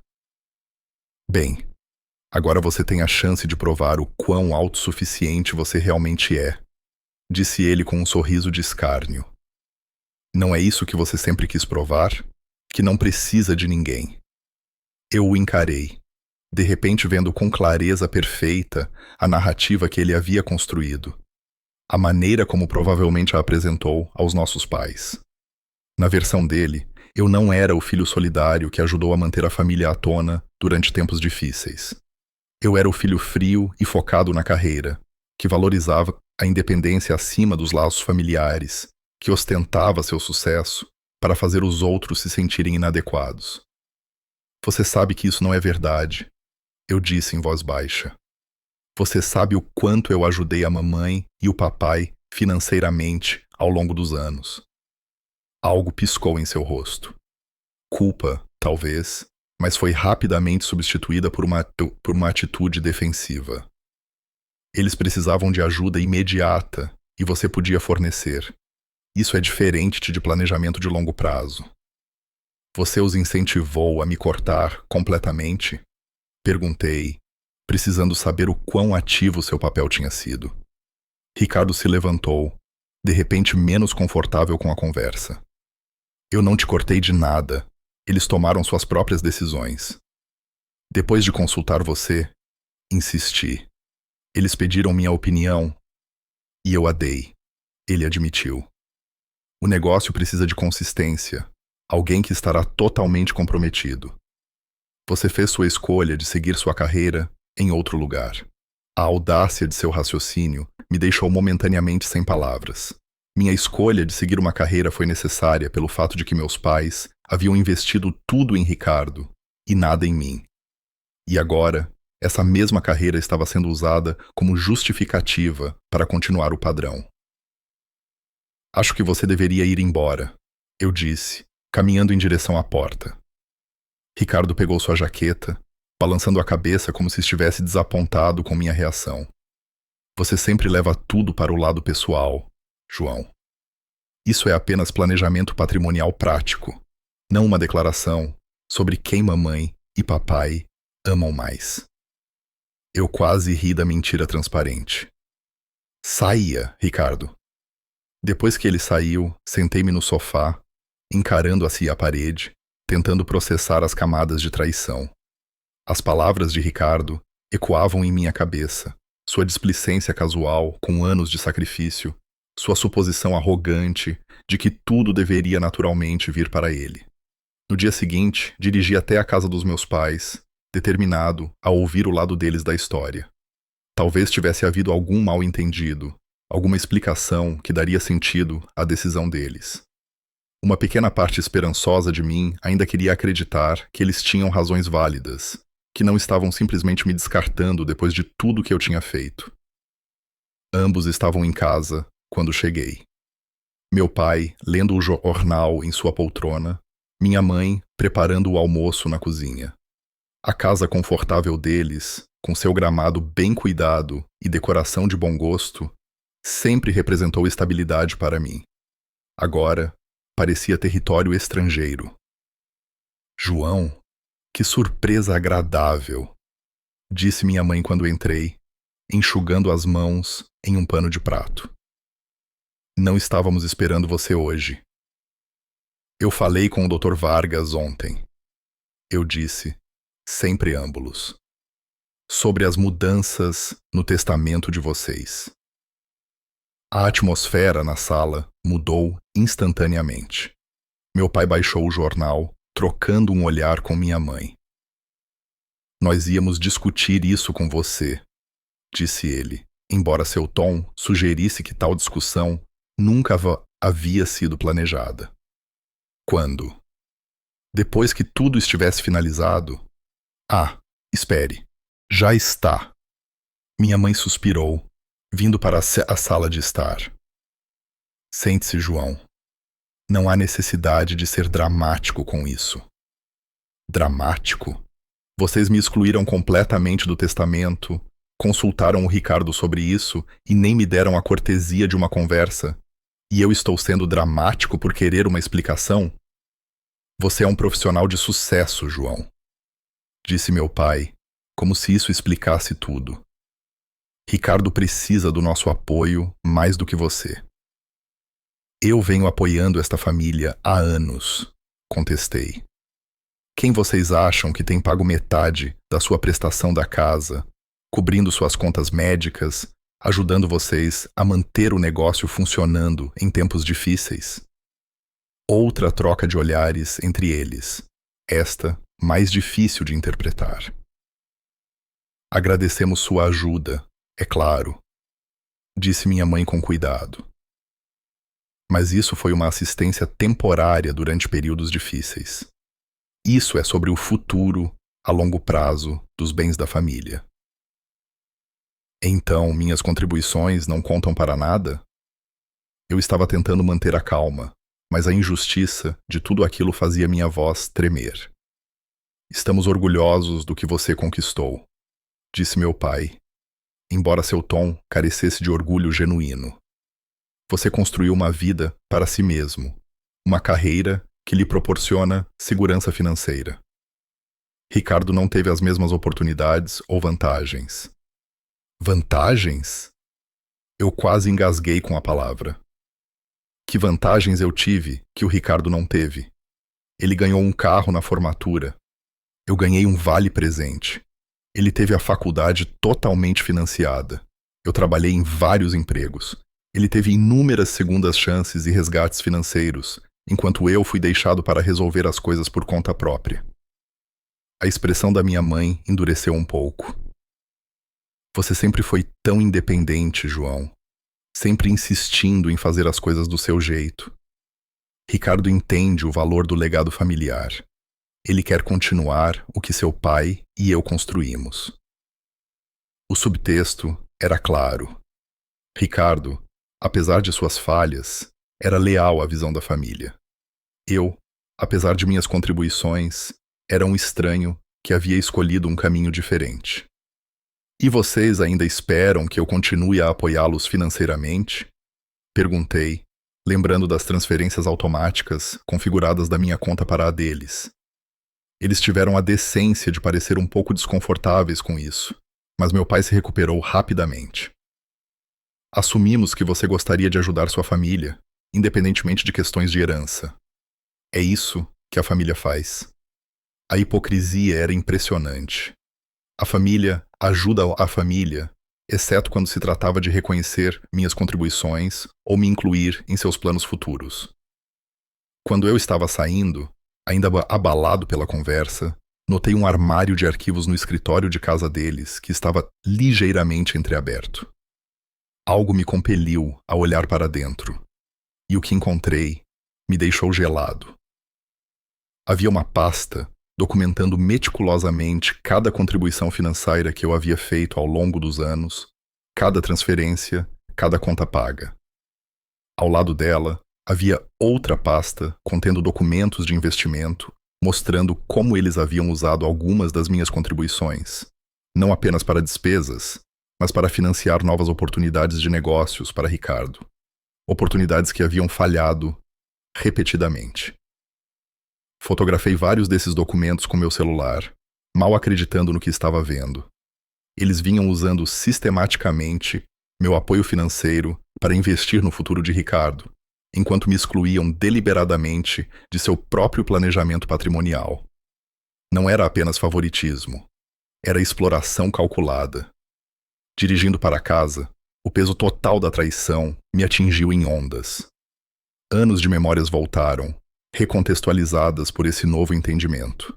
Bem, agora você tem a chance de provar o quão autossuficiente você realmente é, disse ele com um sorriso de escárnio. Não é isso que você sempre quis provar? Que não precisa de ninguém. Eu o encarei, de repente vendo com clareza perfeita a narrativa que ele havia construído, a maneira como provavelmente a apresentou aos nossos pais. Na versão dele, eu não era o filho solidário que ajudou a manter a família à tona durante tempos difíceis. Eu era o filho frio e focado na carreira, que valorizava a independência acima dos laços familiares, que ostentava seu sucesso para fazer os outros se sentirem inadequados. Você sabe que isso não é verdade, eu disse em voz baixa. Você sabe o quanto eu ajudei a mamãe e o papai financeiramente ao longo dos anos. Algo piscou em seu rosto. Culpa, talvez, mas foi rapidamente substituída por uma atitude defensiva. Eles precisavam de ajuda imediata e você podia fornecer. Isso é diferente de planejamento de longo prazo. Você os incentivou a me cortar completamente? Perguntei, precisando saber o quão ativo seu papel tinha sido. Ricardo se levantou, de repente menos confortável com a conversa. Eu não te cortei de nada. Eles tomaram suas próprias decisões. Depois de consultar você, insisti. Eles pediram minha opinião e eu a dei. Ele admitiu. O negócio precisa de consistência, alguém que estará totalmente comprometido. Você fez sua escolha de seguir sua carreira em outro lugar. A audácia de seu raciocínio me deixou momentaneamente sem palavras. Minha escolha de seguir uma carreira foi necessária pelo fato de que meus pais haviam investido tudo em Ricardo e nada em mim. E agora, essa mesma carreira estava sendo usada como justificativa para continuar o padrão. Acho que você deveria ir embora, eu disse, caminhando em direção à porta. Ricardo pegou sua jaqueta, balançando a cabeça como se estivesse desapontado com minha reação. Você sempre leva tudo para o lado pessoal, João. Isso é apenas planejamento patrimonial prático. não uma declaração sobre quem mamãe e papai amam mais. Eu quase ri da mentira transparente. Saia, Ricardo. Depois que ele saiu, sentei-me no sofá, encarando assim a parede, tentando processar as camadas de traição. As palavras de Ricardo ecoavam em minha cabeça, sua displicência casual, com anos de sacrifício, sua suposição arrogante de que tudo deveria naturalmente vir para ele. No dia seguinte, dirigi até a casa dos meus pais, determinado a ouvir o lado deles da história. Talvez tivesse havido algum mal-entendido, alguma explicação que daria sentido à decisão deles. Uma pequena parte esperançosa de mim ainda queria acreditar que eles tinham razões válidas, que não estavam simplesmente me descartando depois de tudo que eu tinha feito. Ambos estavam em casa quando cheguei. Meu pai lendo o jornal em sua poltrona, minha mãe preparando o almoço na cozinha. A casa confortável deles, com seu gramado bem cuidado e decoração de bom gosto, sempre representou estabilidade para mim. Agora, parecia território estrangeiro. João, que surpresa agradável, disse minha mãe quando entrei, enxugando as mãos em um pano de prato. Não estávamos esperando você hoje. Eu falei com o Dr. Vargas ontem. Eu disse, sem preâmbulos, sobre as mudanças no testamento de vocês. A atmosfera na sala mudou instantaneamente. Meu pai baixou o jornal, trocando um olhar com minha mãe. Nós íamos discutir isso com você, disse ele, embora seu tom sugerisse que tal discussão nunca havia sido planejada. Quando? Depois que tudo estivesse finalizado? Ah, espere. Já está. Minha mãe suspirou, vindo para a sala de estar. Sente-se, João. Não há necessidade de ser dramático com isso. Dramático? Vocês me excluíram completamente do testamento, consultaram o Ricardo sobre isso e nem me deram a cortesia de uma conversa. E eu estou sendo dramático por querer uma explicação? Você é um profissional de sucesso, João, disse meu pai, como se isso explicasse tudo. Ricardo precisa do nosso apoio mais do que você. Eu venho apoiando esta família há anos, contestei. Quem vocês acham que tem pago metade da sua prestação da casa, cobrindo suas contas médicas, ajudando vocês a manter o negócio funcionando em tempos difíceis? Outra troca de olhares entre eles, esta mais difícil de interpretar. Agradecemos sua ajuda, é claro, disse minha mãe com cuidado. Mas isso foi uma assistência temporária durante períodos difíceis. Isso é sobre o futuro, a longo prazo, dos bens da família. Então, minhas contribuições não contam para nada? Eu estava tentando manter a calma, mas a injustiça de tudo aquilo fazia minha voz tremer. Estamos orgulhosos do que você conquistou, disse meu pai, embora seu tom carecesse de orgulho genuíno. Você construiu uma vida para si mesmo, uma carreira que lhe proporciona segurança financeira. Ricardo não teve as mesmas oportunidades ou vantagens. Vantagens? Eu quase engasguei com a palavra. Que vantagens eu tive que o Ricardo não teve? Ele ganhou um carro na formatura. Eu ganhei um vale-presente. Ele teve a faculdade totalmente financiada. Eu trabalhei em vários empregos. Ele teve inúmeras segundas chances e resgates financeiros, enquanto eu fui deixado para resolver as coisas por conta própria. A expressão da minha mãe endureceu um pouco. Você sempre foi tão independente, João. Sempre insistindo em fazer as coisas do seu jeito. Ricardo entende o valor do legado familiar. Ele quer continuar o que seu pai e eu construímos. O subtexto era claro. Ricardo, apesar de suas falhas, era leal à visão da família. Eu, apesar de minhas contribuições, era um estranho que havia escolhido um caminho diferente. E vocês ainda esperam que eu continue a apoiá-los financeiramente? Perguntei, lembrando das transferências automáticas configuradas da minha conta para a deles. Eles tiveram a decência de parecer um pouco desconfortáveis com isso, mas meu pai se recuperou rapidamente. Assumimos que você gostaria de ajudar sua família, independentemente de questões de herança. É isso que a família faz. A hipocrisia era impressionante. A família ajuda a família, exceto quando se tratava de reconhecer minhas contribuições ou me incluir em seus planos futuros. Quando eu estava saindo, ainda abalado pela conversa, notei um armário de arquivos no escritório de casa deles que estava ligeiramente entreaberto. Algo me compeliu a olhar para dentro, e o que encontrei me deixou gelado. Havia uma pasta documentando meticulosamente cada contribuição financeira que eu havia feito ao longo dos anos, cada transferência, cada conta paga. Ao lado dela, havia outra pasta contendo documentos de investimento, mostrando como eles haviam usado algumas das minhas contribuições, não apenas para despesas, mas para financiar novas oportunidades de negócios para Ricardo. Oportunidades que haviam falhado repetidamente. Fotografei vários desses documentos com meu celular, mal acreditando no que estava vendo. Eles vinham usando sistematicamente meu apoio financeiro para investir no futuro de Ricardo, enquanto me excluíam deliberadamente de seu próprio planejamento patrimonial. Não era apenas favoritismo, era exploração calculada. Dirigindo para casa, o peso total da traição me atingiu em ondas. Anos de memórias voltaram, recontextualizadas por esse novo entendimento.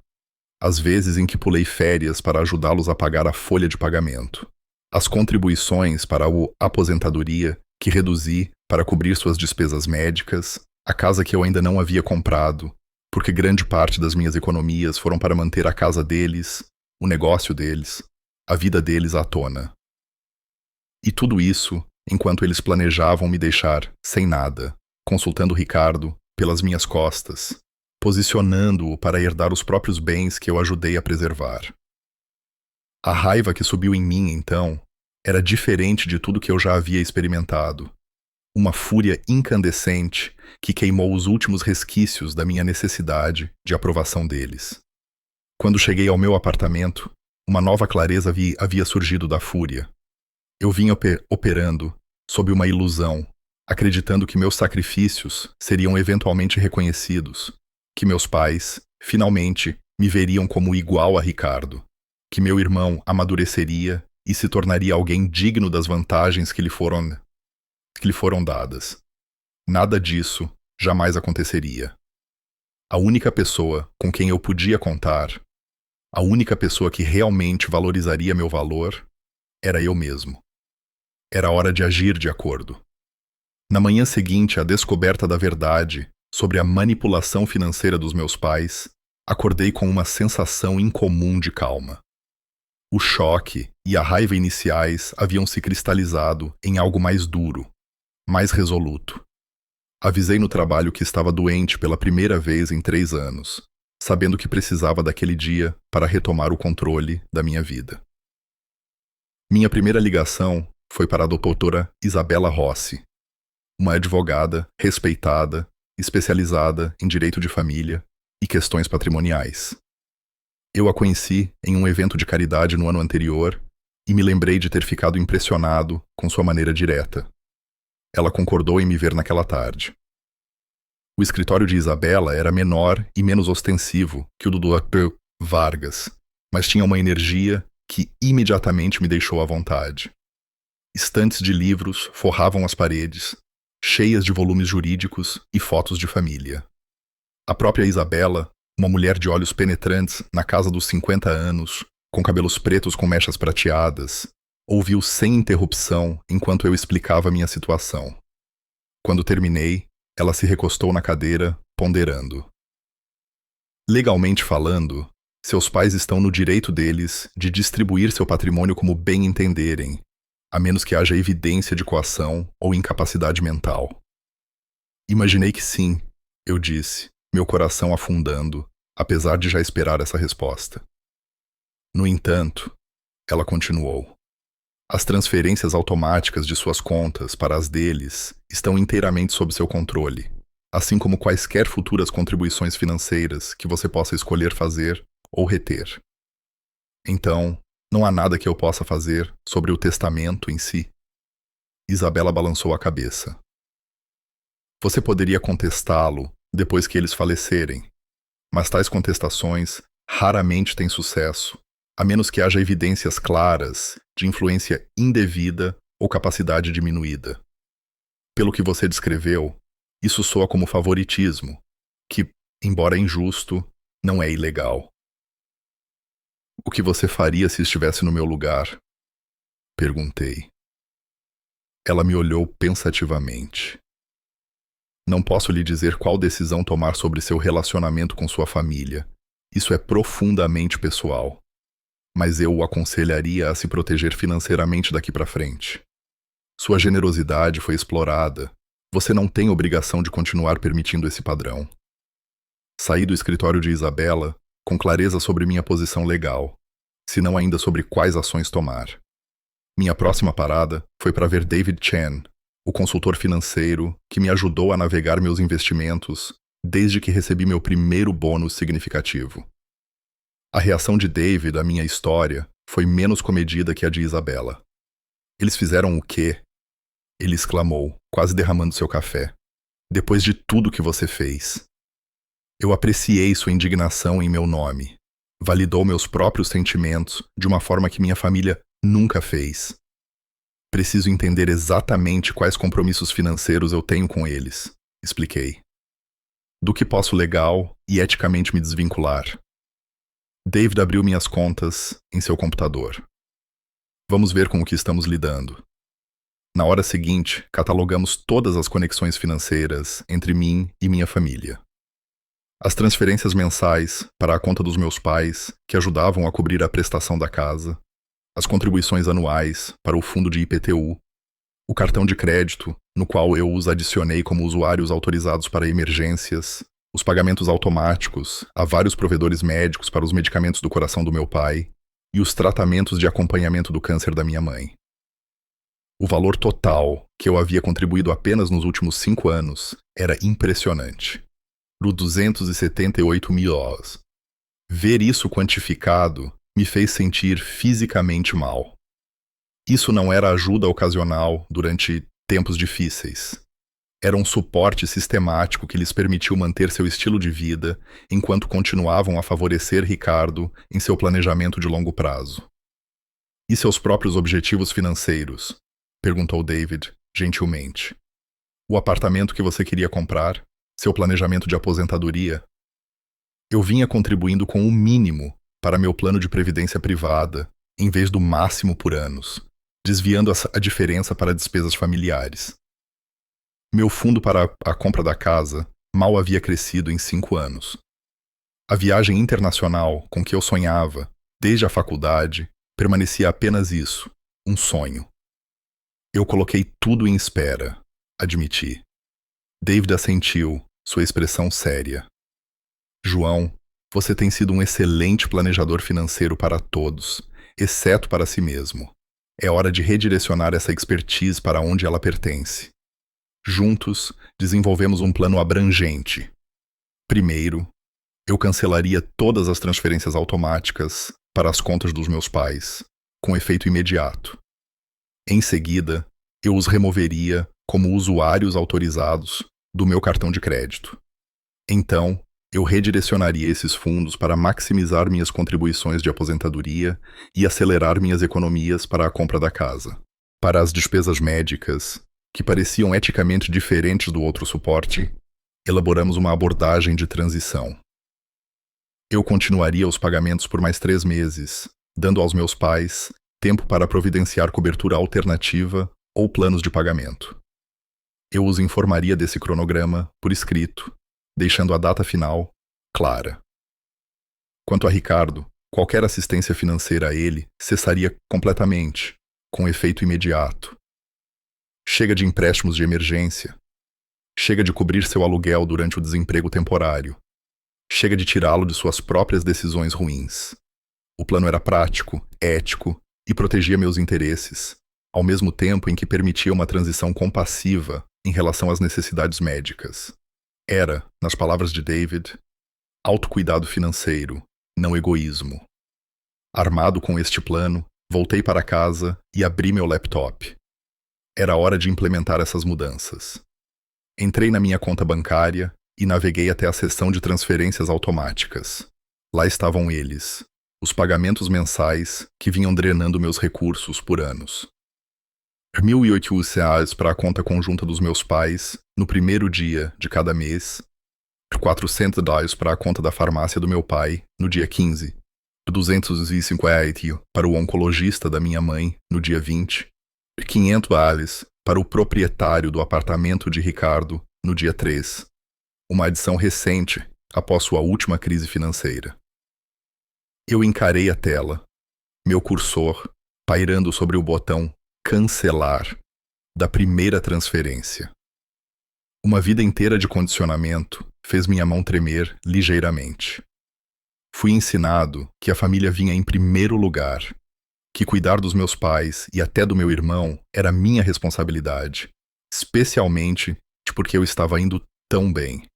As vezes em que pulei férias para ajudá-los a pagar a folha de pagamento. As contribuições para a aposentadoria que reduzi para cobrir suas despesas médicas, a casa que eu ainda não havia comprado, porque grande parte das minhas economias foram para manter a casa deles, o negócio deles, a vida deles à tona. E tudo isso enquanto eles planejavam me deixar sem nada, consultando Ricardo pelas minhas costas, posicionando-o para herdar os próprios bens que eu ajudei a preservar. A raiva que subiu em mim, então, era diferente de tudo que eu já havia experimentado. Uma fúria incandescente que queimou os últimos resquícios da minha necessidade de aprovação deles. Quando cheguei ao meu apartamento, uma nova clareza havia surgido da fúria. Eu vinha operando sob uma ilusão, acreditando que meus sacrifícios seriam eventualmente reconhecidos, que meus pais, finalmente, me veriam como igual a Ricardo, que meu irmão amadureceria e se tornaria alguém digno das vantagens que lhe foram dadas. Nada disso jamais aconteceria. A única pessoa com quem eu podia contar, a única pessoa que realmente valorizaria meu valor, era eu mesmo. Era hora de agir de acordo. Na manhã seguinte à descoberta da verdade sobre a manipulação financeira dos meus pais, acordei com uma sensação incomum de calma. O choque e a raiva iniciais haviam se cristalizado em algo mais duro, mais resoluto. Avisei no trabalho que estava doente pela primeira vez em 3 anos, sabendo que precisava daquele dia para retomar o controle da minha vida. Minha primeira ligação foi para a doutora Isabela Rossi, uma advogada respeitada, especializada em direito de família e questões patrimoniais. Eu a conheci em um evento de caridade no ano anterior e me lembrei de ter ficado impressionado com sua maneira direta. Ela concordou em me ver naquela tarde. O escritório de Isabela era menor e menos ostensivo que o do Dr. Vargas, mas tinha uma energia que imediatamente me deixou à vontade. Estantes de livros forravam as paredes, cheias de volumes jurídicos e fotos de família. A própria Isabela, uma mulher de olhos penetrantes na casa dos 50 anos, com cabelos pretos com mechas prateadas, ouviu sem interrupção enquanto eu explicava minha situação. Quando terminei, ela se recostou na cadeira, ponderando. Legalmente falando, seus pais estão no direito deles de distribuir seu patrimônio como bem entenderem, a menos que haja evidência de coação ou incapacidade mental. Imaginei que sim, eu disse, meu coração afundando, apesar de já esperar essa resposta. No entanto, ela continuou. As transferências automáticas de suas contas para as deles estão inteiramente sob seu controle, assim como quaisquer futuras contribuições financeiras que você possa escolher fazer ou reter. Então, não há nada que eu possa fazer sobre o testamento em si. Isabela balançou a cabeça. Você poderia contestá-lo depois que eles falecerem, mas tais contestações raramente têm sucesso, a menos que haja evidências claras de influência indevida ou capacidade diminuída. Pelo que você descreveu, isso soa como favoritismo, que, embora injusto, não é ilegal. O que você faria se estivesse no meu lugar? Perguntei. Ela me olhou pensativamente. Não posso lhe dizer qual decisão tomar sobre seu relacionamento com sua família. Isso é profundamente pessoal. Mas eu o aconselharia a se proteger financeiramente daqui para frente. Sua generosidade foi explorada. Você não tem obrigação de continuar permitindo esse padrão. Saí do escritório de Isabela com clareza sobre minha posição legal, se não ainda sobre quais ações tomar. Minha próxima parada foi para ver David Chen, o consultor financeiro que me ajudou a navegar meus investimentos desde que recebi meu primeiro bônus significativo. A reação de David à minha história foi menos comedida que a de Isabela. Eles fizeram o quê? Ele exclamou, quase derramando seu café. Depois de tudo que você fez. Eu apreciei sua indignação em meu nome. Validou meus próprios sentimentos de uma forma que minha família nunca fez. Preciso entender exatamente quais compromissos financeiros eu tenho com eles, expliquei. Do que posso legal e eticamente me desvincular. David abriu minhas contas em seu computador. Vamos ver com o que estamos lidando. Na hora seguinte, catalogamos todas as conexões financeiras entre mim e minha família. As transferências mensais para a conta dos meus pais, que ajudavam a cobrir a prestação da casa, as contribuições anuais para o fundo de IPTU, o cartão de crédito, no qual eu os adicionei como usuários autorizados para emergências, os pagamentos automáticos a vários provedores médicos para os medicamentos do coração do meu pai e os tratamentos de acompanhamento do câncer da minha mãe. O valor total que eu havia contribuído apenas nos últimos 5 anos era impressionante. Por 278 mil dólares. Ver isso quantificado me fez sentir fisicamente mal. Isso não era ajuda ocasional durante tempos difíceis. Era um suporte sistemático que lhes permitiu manter seu estilo de vida enquanto continuavam a favorecer Ricardo em seu planejamento de longo prazo. E seus próprios objetivos financeiros? Perguntou David, gentilmente. O apartamento que você queria comprar? Seu planejamento de aposentadoria? Eu vinha contribuindo com o mínimo para meu plano de previdência privada, em vez do máximo por anos, desviando a diferença para despesas familiares. Meu fundo para a compra da casa mal havia crescido em 5 anos. A viagem internacional com que eu sonhava, desde a faculdade, permanecia apenas isso, um sonho. Eu coloquei tudo em espera, admiti. David assentiu, sua expressão séria. João, você tem sido um excelente planejador financeiro para todos, exceto para si mesmo. É hora de redirecionar essa expertise para onde ela pertence. Juntos, desenvolvemos um plano abrangente. Primeiro, eu cancelaria todas as transferências automáticas para as contas dos meus pais, com efeito imediato. Em seguida, eu os removeria como usuários autorizados do meu cartão de crédito. Então, eu redirecionaria esses fundos para maximizar minhas contribuições de aposentadoria e acelerar minhas economias para a compra da casa. Para as despesas médicas, que pareciam eticamente diferentes do outro suporte, elaboramos uma abordagem de transição. Eu continuaria os pagamentos por mais 3 meses, dando aos meus pais tempo para providenciar cobertura alternativa ou planos de pagamento. Eu os informaria desse cronograma por escrito, deixando a data final clara. Quanto a Ricardo, qualquer assistência financeira a ele cessaria completamente, com efeito imediato. Chega de empréstimos de emergência. Chega de cobrir seu aluguel durante o desemprego temporário. Chega de tirá-lo de suas próprias decisões ruins. O plano era prático, ético e protegia meus interesses, ao mesmo tempo em que permitia uma transição compassiva em relação às necessidades médicas. Era, nas palavras de David, autocuidado financeiro, não egoísmo. Armado com este plano, voltei para casa e abri meu laptop. Era hora de implementar essas mudanças. Entrei na minha conta bancária e naveguei até a seção de transferências automáticas. Lá estavam eles, os pagamentos mensais que vinham drenando meus recursos por anos. R$ 1.800 para a conta conjunta dos meus pais no primeiro dia de cada mês, R$ 400 para a conta da farmácia do meu pai no dia 15, R$ 250 para o oncologista da minha mãe no dia 20, R$ 500 para o proprietário do apartamento de Ricardo no dia 3, uma adição recente após sua última crise financeira. Eu encarei a tela, meu cursor pairando sobre o botão cancelar da primeira transferência. Uma vida inteira de condicionamento fez minha mão tremer ligeiramente. Fui ensinado que a família vinha em primeiro lugar, que cuidar dos meus pais e até do meu irmão era minha responsabilidade, especialmente porque eu estava indo tão bem.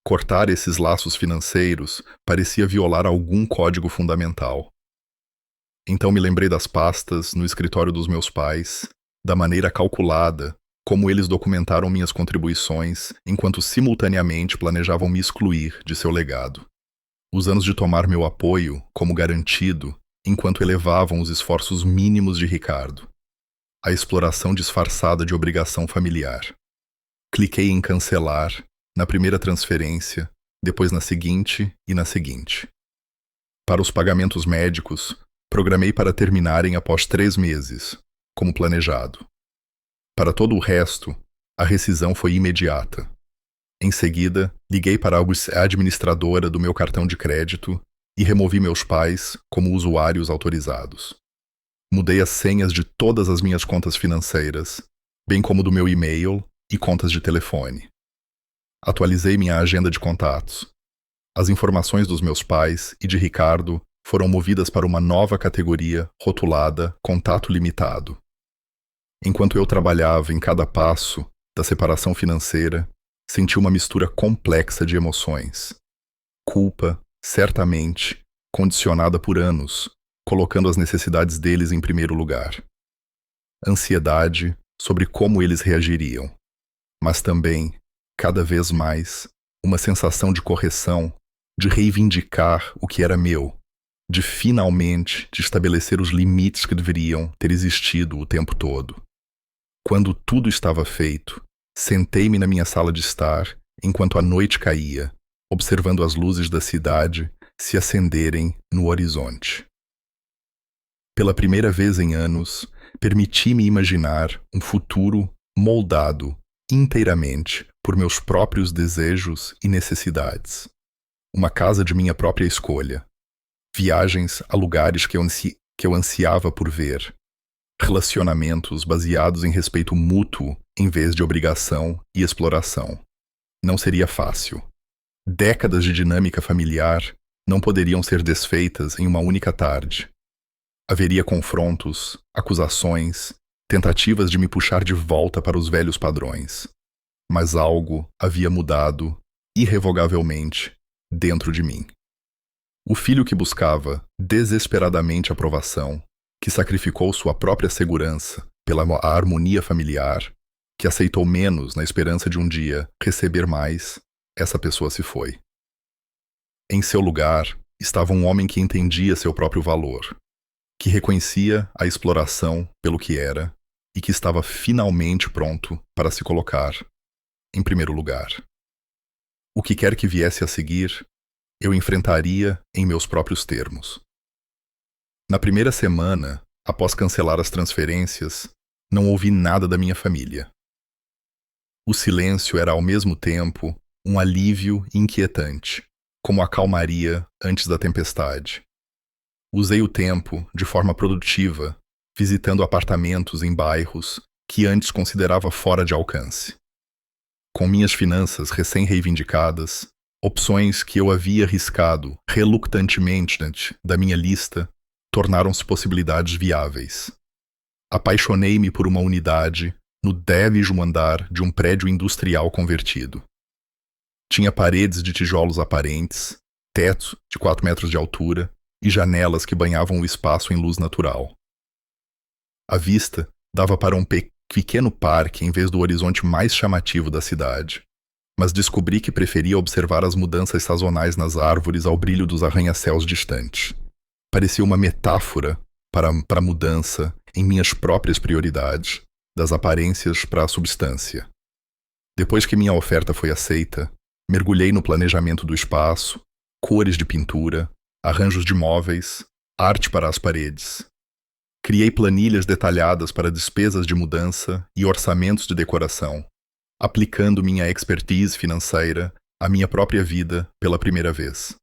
Cortar esses laços financeiros parecia violar algum código fundamental. Então me lembrei das pastas no escritório dos meus pais, da maneira calculada como eles documentaram minhas contribuições enquanto simultaneamente planejavam me excluir de seu legado. Os anos de tomar meu apoio como garantido enquanto elevavam os esforços mínimos de Ricardo. A exploração disfarçada de obrigação familiar. Cliquei em cancelar na primeira transferência, depois na seguinte e na seguinte. Para os pagamentos médicos, programei para terminarem após 3 meses, como planejado. Para todo o resto, a rescisão foi imediata. Em seguida, liguei para a administradora do meu cartão de crédito e removi meus pais como usuários autorizados. Mudei as senhas de todas as minhas contas financeiras, bem como do meu e-mail e contas de telefone. Atualizei minha agenda de contatos. As informações dos meus pais e de Ricardo foram movidas para uma nova categoria rotulada Contato Limitado. Enquanto eu trabalhava em cada passo da separação financeira, senti uma mistura complexa de emoções. Culpa, certamente, condicionada por anos, colocando as necessidades deles em primeiro lugar. Ansiedade sobre como eles reagiriam, mas também, cada vez mais, uma sensação de correção, de reivindicar o que era meu, de finalmente estabelecer os limites que deveriam ter existido o tempo todo. Quando tudo estava feito, sentei-me na minha sala de estar enquanto a noite caía, observando as luzes da cidade se acenderem no horizonte. Pela primeira vez em anos, permiti-me imaginar um futuro moldado inteiramente por meus próprios desejos e necessidades. Uma casa de minha própria escolha. Viagens a lugares que eu ansiava por ver. Relacionamentos baseados em respeito mútuo em vez de obrigação e exploração. Não seria fácil. Décadas de dinâmica familiar não poderiam ser desfeitas em uma única tarde. Haveria confrontos, acusações, tentativas de me puxar de volta para os velhos padrões. Mas algo havia mudado, irrevogavelmente, dentro de mim. O filho que buscava desesperadamente aprovação, que sacrificou sua própria segurança pela harmonia familiar, que aceitou menos na esperança de um dia receber mais, essa pessoa se foi. Em seu lugar estava um homem que entendia seu próprio valor, que reconhecia a exploração pelo que era e que estava finalmente pronto para se colocar em primeiro lugar. O que quer que viesse a seguir, eu enfrentaria em meus próprios termos. Na primeira semana, após cancelar as transferências, não ouvi nada da minha família. O silêncio era ao mesmo tempo um alívio inquietante, como a calmaria antes da tempestade. Usei o tempo de forma produtiva, visitando apartamentos em bairros que antes considerava fora de alcance. Com minhas finanças recém-reivindicadas, opções que eu havia riscado relutantemente da minha lista tornaram-se possibilidades viáveis. Apaixonei-me por uma unidade no 10º andar de um prédio industrial convertido. Tinha paredes de tijolos aparentes, teto de 4 metros de altura e janelas que banhavam o espaço em luz natural. A vista dava para um pequeno parque em vez do horizonte mais chamativo da cidade, mas descobri que preferia observar as mudanças sazonais nas árvores ao brilho dos arranha-céus distantes. Parecia uma metáfora para a mudança em minhas próprias prioridades, das aparências para a substância. Depois que minha oferta foi aceita, mergulhei no planejamento do espaço, cores de pintura, arranjos de móveis, arte para as paredes. Criei planilhas detalhadas para despesas de mudança e orçamentos de decoração, aplicando minha expertise financeira à minha própria vida pela primeira vez.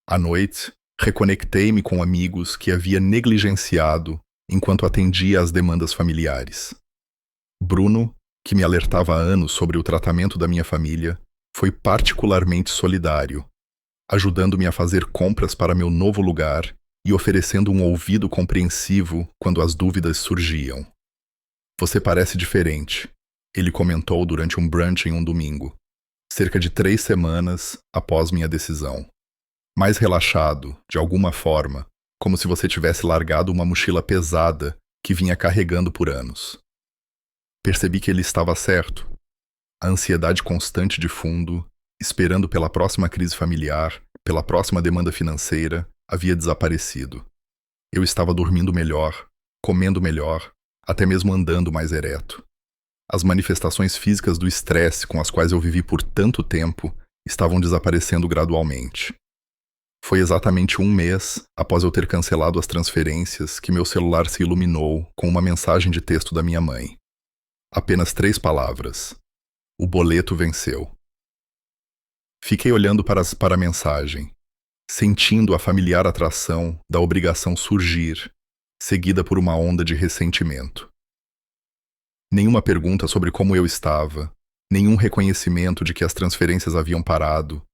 À noite, reconectei-me com amigos que havia negligenciado enquanto atendia às demandas familiares. Bruno, que me alertava há anos sobre o tratamento da minha família, foi particularmente solidário, ajudando-me a fazer compras para meu novo lugar e oferecendo um ouvido compreensivo quando as dúvidas surgiam. "Você parece diferente", ele comentou durante um brunch em um domingo, cerca de 3 semanas após minha decisão. "Mais relaxado, de alguma forma, como se você tivesse largado uma mochila pesada que vinha carregando por anos." Percebi que ele estava certo. A ansiedade constante de fundo, esperando pela próxima crise familiar, pela próxima demanda financeira, havia desaparecido. Eu estava dormindo melhor, comendo melhor, até mesmo andando mais ereto. As manifestações físicas do estresse com as quais eu vivi por tanto tempo estavam desaparecendo gradualmente. Foi exatamente 1 mês após eu ter cancelado as transferências que meu celular se iluminou com uma mensagem de texto da minha mãe. Apenas 3 palavras. O boleto venceu. Fiquei olhando para a mensagem, sentindo a familiar atração da obrigação surgir, seguida por uma onda de ressentimento. Nenhuma pergunta sobre como eu estava, nenhum reconhecimento de que as transferências haviam parado,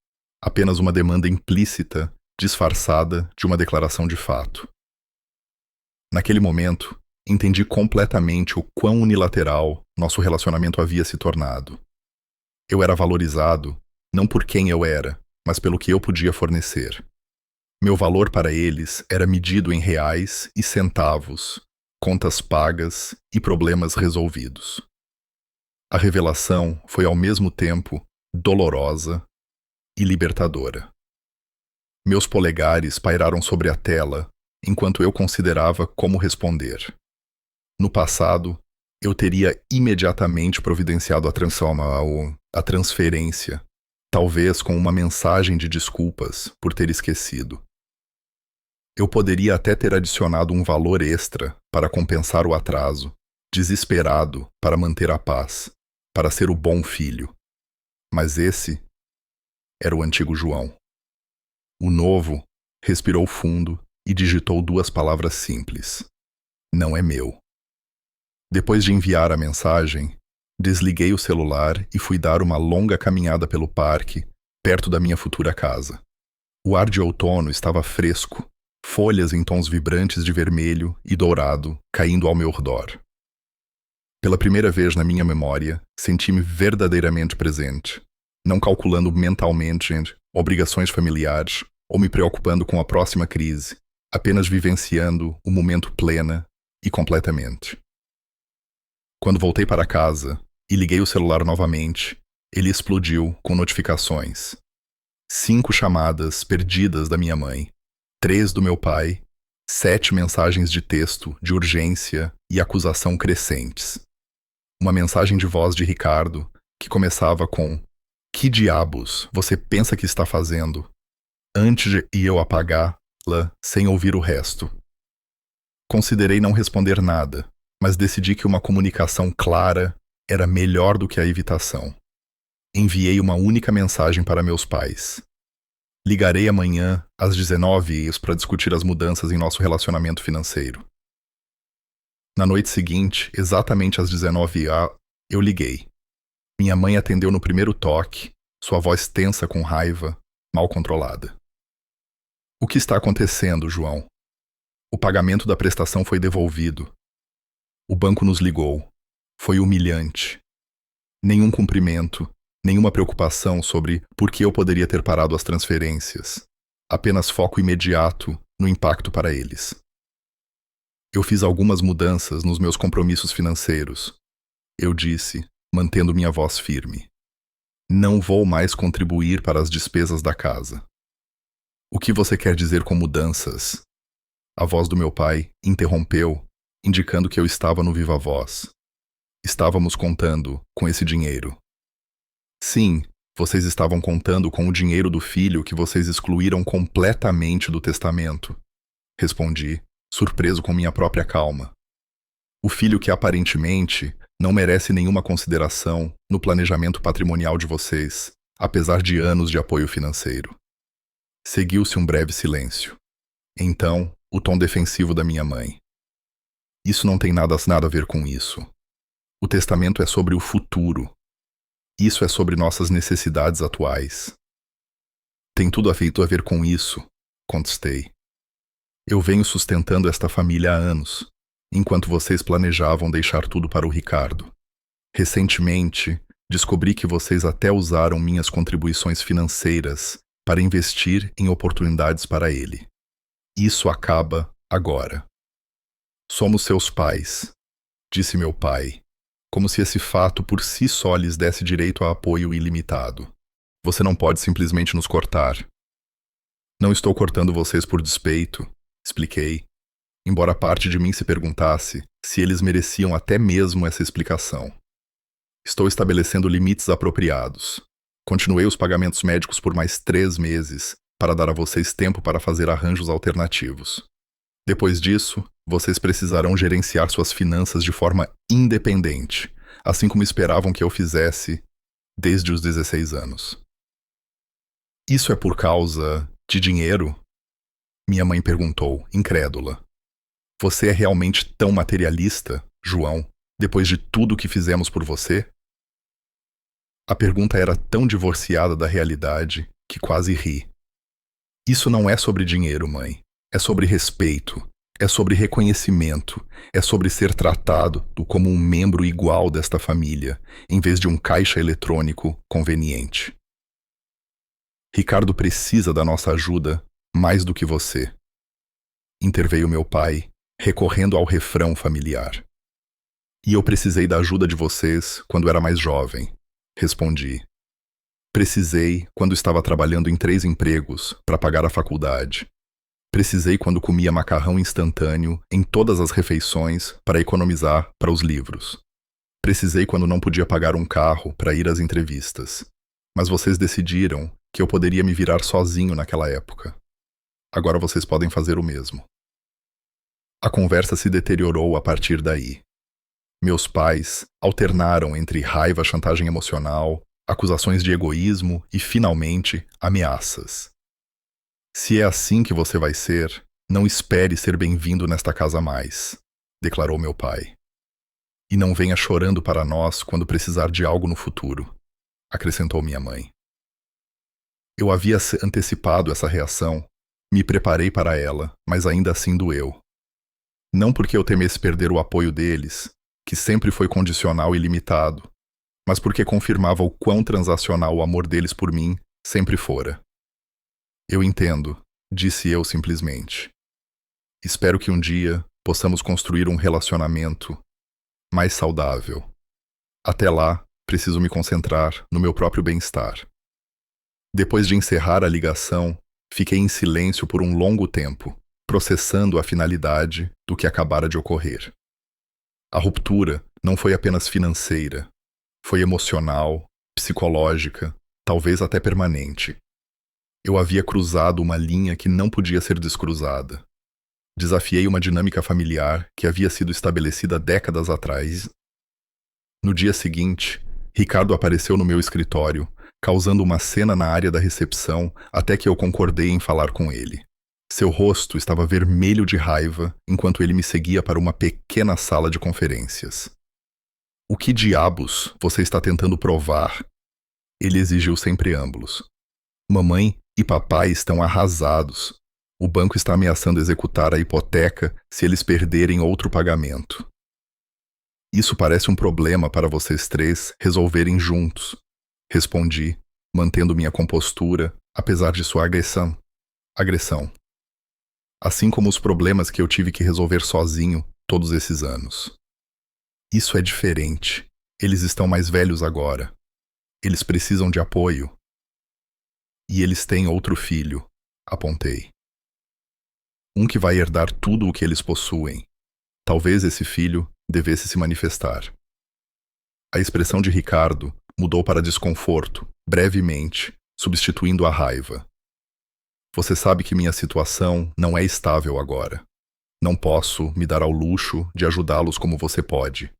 apenas uma demanda implícita, disfarçada de uma declaração de fato. Naquele momento, entendi completamente o quão unilateral nosso relacionamento havia se tornado. Eu era valorizado, não por quem eu era, mas pelo que eu podia fornecer. Meu valor para eles era medido em reais e centavos, contas pagas e problemas resolvidos. A revelação foi ao mesmo tempo dolorosa e libertadora. Meus polegares pairaram sobre a tela enquanto eu considerava como responder. No passado, eu teria imediatamente providenciado a transferência, talvez com uma mensagem de desculpas por ter esquecido. Eu poderia até ter adicionado um valor extra para compensar o atraso, desesperado para manter a paz, para ser o bom filho. Mas esse era o antigo João. O novo respirou fundo e digitou 2 palavras simples: "Não é meu." Depois de enviar a mensagem, desliguei o celular e fui dar uma longa caminhada pelo parque, perto da minha futura casa. O ar de outono estava fresco, folhas em tons vibrantes de vermelho e dourado caindo ao meu redor. Pela primeira vez na minha memória, senti-me verdadeiramente presente, não calculando mentalmente obrigações familiares ou me preocupando com a próxima crise, apenas vivenciando o momento plena e completamente. Quando voltei para casa e liguei o celular novamente, ele explodiu com notificações. 5 chamadas perdidas da minha mãe, 3 do meu pai, 7 mensagens de texto de urgência e acusação crescentes. Uma mensagem de voz de Ricardo que começava com: "Que diabos você pensa que está fazendo?" antes de eu apagá-la sem ouvir o resto. Considerei não responder nada, mas decidi que uma comunicação clara era melhor do que a evitação. Enviei uma única mensagem para meus pais: "Ligarei amanhã às 19h para discutir as mudanças em nosso relacionamento financeiro." Na noite seguinte, exatamente às 19h, eu liguei. Minha mãe atendeu no primeiro toque, sua voz tensa com raiva, mal controlada. "O que está acontecendo, João?" O pagamento da prestação foi devolvido. O banco nos ligou. Foi humilhante. Nenhum cumprimento, nenhuma preocupação sobre por que eu poderia ter parado as transferências. Apenas foco imediato no impacto para eles. Eu fiz algumas mudanças nos meus compromissos financeiros. Eu disse, mantendo minha voz firme: não vou mais contribuir para as despesas da casa. O que você quer dizer com mudanças? A voz do meu pai interrompeu, indicando que eu estava no viva voz. Estávamos contando com esse dinheiro. Sim, vocês estavam contando com o dinheiro do filho que vocês excluíram completamente do testamento. Respondi, surpreso com minha própria calma. O filho que aparentemente não merece nenhuma consideração no planejamento patrimonial de vocês, apesar de anos de apoio financeiro. Seguiu-se um breve silêncio. Então, o tom defensivo da minha mãe. Isso não tem nada a ver com isso. O testamento é sobre o futuro. Isso é sobre nossas necessidades atuais. Tem tudo a ver com isso, contestei. Eu venho sustentando esta família há anos, enquanto vocês planejavam deixar tudo para o Ricardo. Recentemente, descobri que vocês até usaram minhas contribuições financeiras para investir em oportunidades para ele. Isso acaba agora. Somos seus pais, disse meu pai, como se esse fato por si só lhes desse direito a apoio ilimitado. Você não pode simplesmente nos cortar. Não estou cortando vocês por despeito, expliquei, embora parte de mim se perguntasse se eles mereciam até mesmo essa explicação. Estou estabelecendo limites apropriados. Continuei os pagamentos médicos por mais 3 meses, para dar a vocês tempo para fazer arranjos alternativos. Depois disso, vocês precisarão gerenciar suas finanças de forma independente, assim como esperavam que eu fizesse desde os 16 anos. Isso é por causa de dinheiro? Minha mãe perguntou, incrédula. Você é realmente tão materialista, João, depois de tudo o que fizemos por você? A pergunta era tão divorciada da realidade que quase ri. Isso não é sobre dinheiro, mãe. É sobre respeito. É sobre reconhecimento. É sobre ser tratado como um membro igual desta família, em vez de um caixa eletrônico conveniente. Ricardo precisa da nossa ajuda mais do que você. Interveio meu pai, recorrendo ao refrão familiar. E eu precisei da ajuda de vocês quando era mais jovem, respondi. Precisei quando estava trabalhando em 3 empregos para pagar a faculdade. Precisei quando comia macarrão instantâneo em todas as refeições para economizar para os livros. Precisei quando não podia pagar um carro para ir às entrevistas. Mas vocês decidiram que eu poderia me virar sozinho naquela época. Agora vocês podem fazer o mesmo. A conversa se deteriorou a partir daí. Meus pais alternaram entre raiva, chantagem emocional, acusações de egoísmo e, finalmente, ameaças. Se é assim que você vai ser, não espere ser bem-vindo nesta casa mais, declarou meu pai. E não venha chorando para nós quando precisar de algo no futuro, acrescentou minha mãe. Eu havia antecipado essa reação, me preparei para ela, mas ainda assim doeu. Não porque eu temesse perder o apoio deles, que sempre foi condicional e limitado, mas porque confirmava o quão transacional o amor deles por mim sempre fora. Eu entendo, disse eu simplesmente. Espero que um dia possamos construir um relacionamento mais saudável. Até lá, preciso me concentrar no meu próprio bem-estar. Depois de encerrar a ligação, fiquei em silêncio por um longo tempo, processando a finalidade do que acabara de ocorrer. A ruptura não foi apenas financeira, foi emocional, psicológica, talvez até permanente. Eu havia cruzado uma linha que não podia ser descruzada. Desafiei uma dinâmica familiar que havia sido estabelecida décadas atrás. No dia seguinte, Ricardo apareceu no meu escritório, causando uma cena na área da recepção até que eu concordei em falar com ele. Seu rosto estava vermelho de raiva enquanto ele me seguia para uma pequena sala de conferências. O que diabos você está tentando provar? Ele exigiu sem preâmbulos. Mamãe e papai estão arrasados. O banco está ameaçando executar a hipoteca se eles perderem outro pagamento. Isso parece um problema para vocês três resolverem juntos, respondi, mantendo minha compostura, apesar de sua agressão. Assim como os problemas que eu tive que resolver sozinho todos esses anos. Isso é diferente. Eles estão mais velhos agora. Eles precisam de apoio. E eles têm outro filho, apontei. Um que vai herdar tudo o que eles possuem. Talvez esse filho devesse se manifestar. A expressão de Ricardo mudou para desconforto, brevemente, substituindo a raiva. Você sabe que minha situação não é estável agora. Não posso me dar ao luxo de ajudá-los como você pode.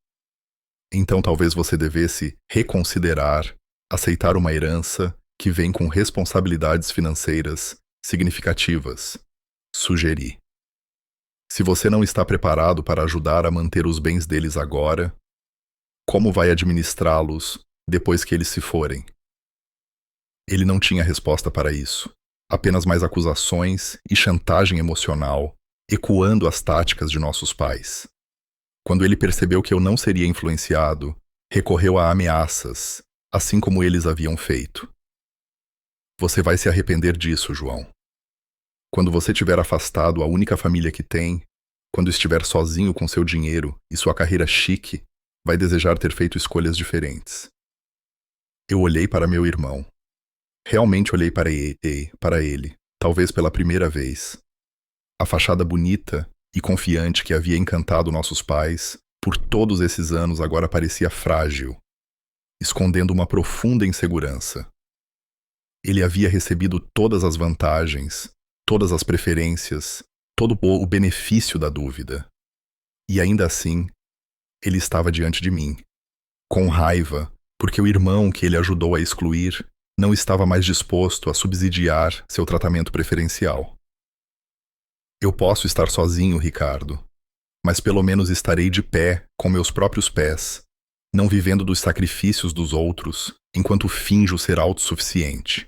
Então talvez você devesse reconsiderar, aceitar uma herança que vem com responsabilidades financeiras significativas, sugeri. Se você não está preparado para ajudar a manter os bens deles agora, como vai administrá-los depois que eles se forem? Ele não tinha resposta para isso, apenas mais acusações e chantagem emocional, ecoando as táticas de nossos pais. Quando ele percebeu que eu não seria influenciado, recorreu a ameaças, assim como eles haviam feito. Você vai se arrepender disso, João. Quando você tiver afastado a única família que tem, quando estiver sozinho com seu dinheiro e sua carreira chique, vai desejar ter feito escolhas diferentes. Eu olhei para meu irmão. Realmente olhei para ele, talvez pela primeira vez. A fachada bonita e confiante que havia encantado nossos pais, por todos esses anos agora parecia frágil, escondendo uma profunda insegurança. Ele havia recebido todas as vantagens, todas as preferências, todo o benefício da dúvida. E ainda assim, ele estava diante de mim, com raiva, porque o irmão que ele ajudou a excluir não estava mais disposto a subsidiar seu tratamento preferencial. Eu posso estar sozinho, Ricardo, mas pelo menos estarei de pé com meus próprios pés, não vivendo dos sacrifícios dos outros, enquanto finjo ser autossuficiente.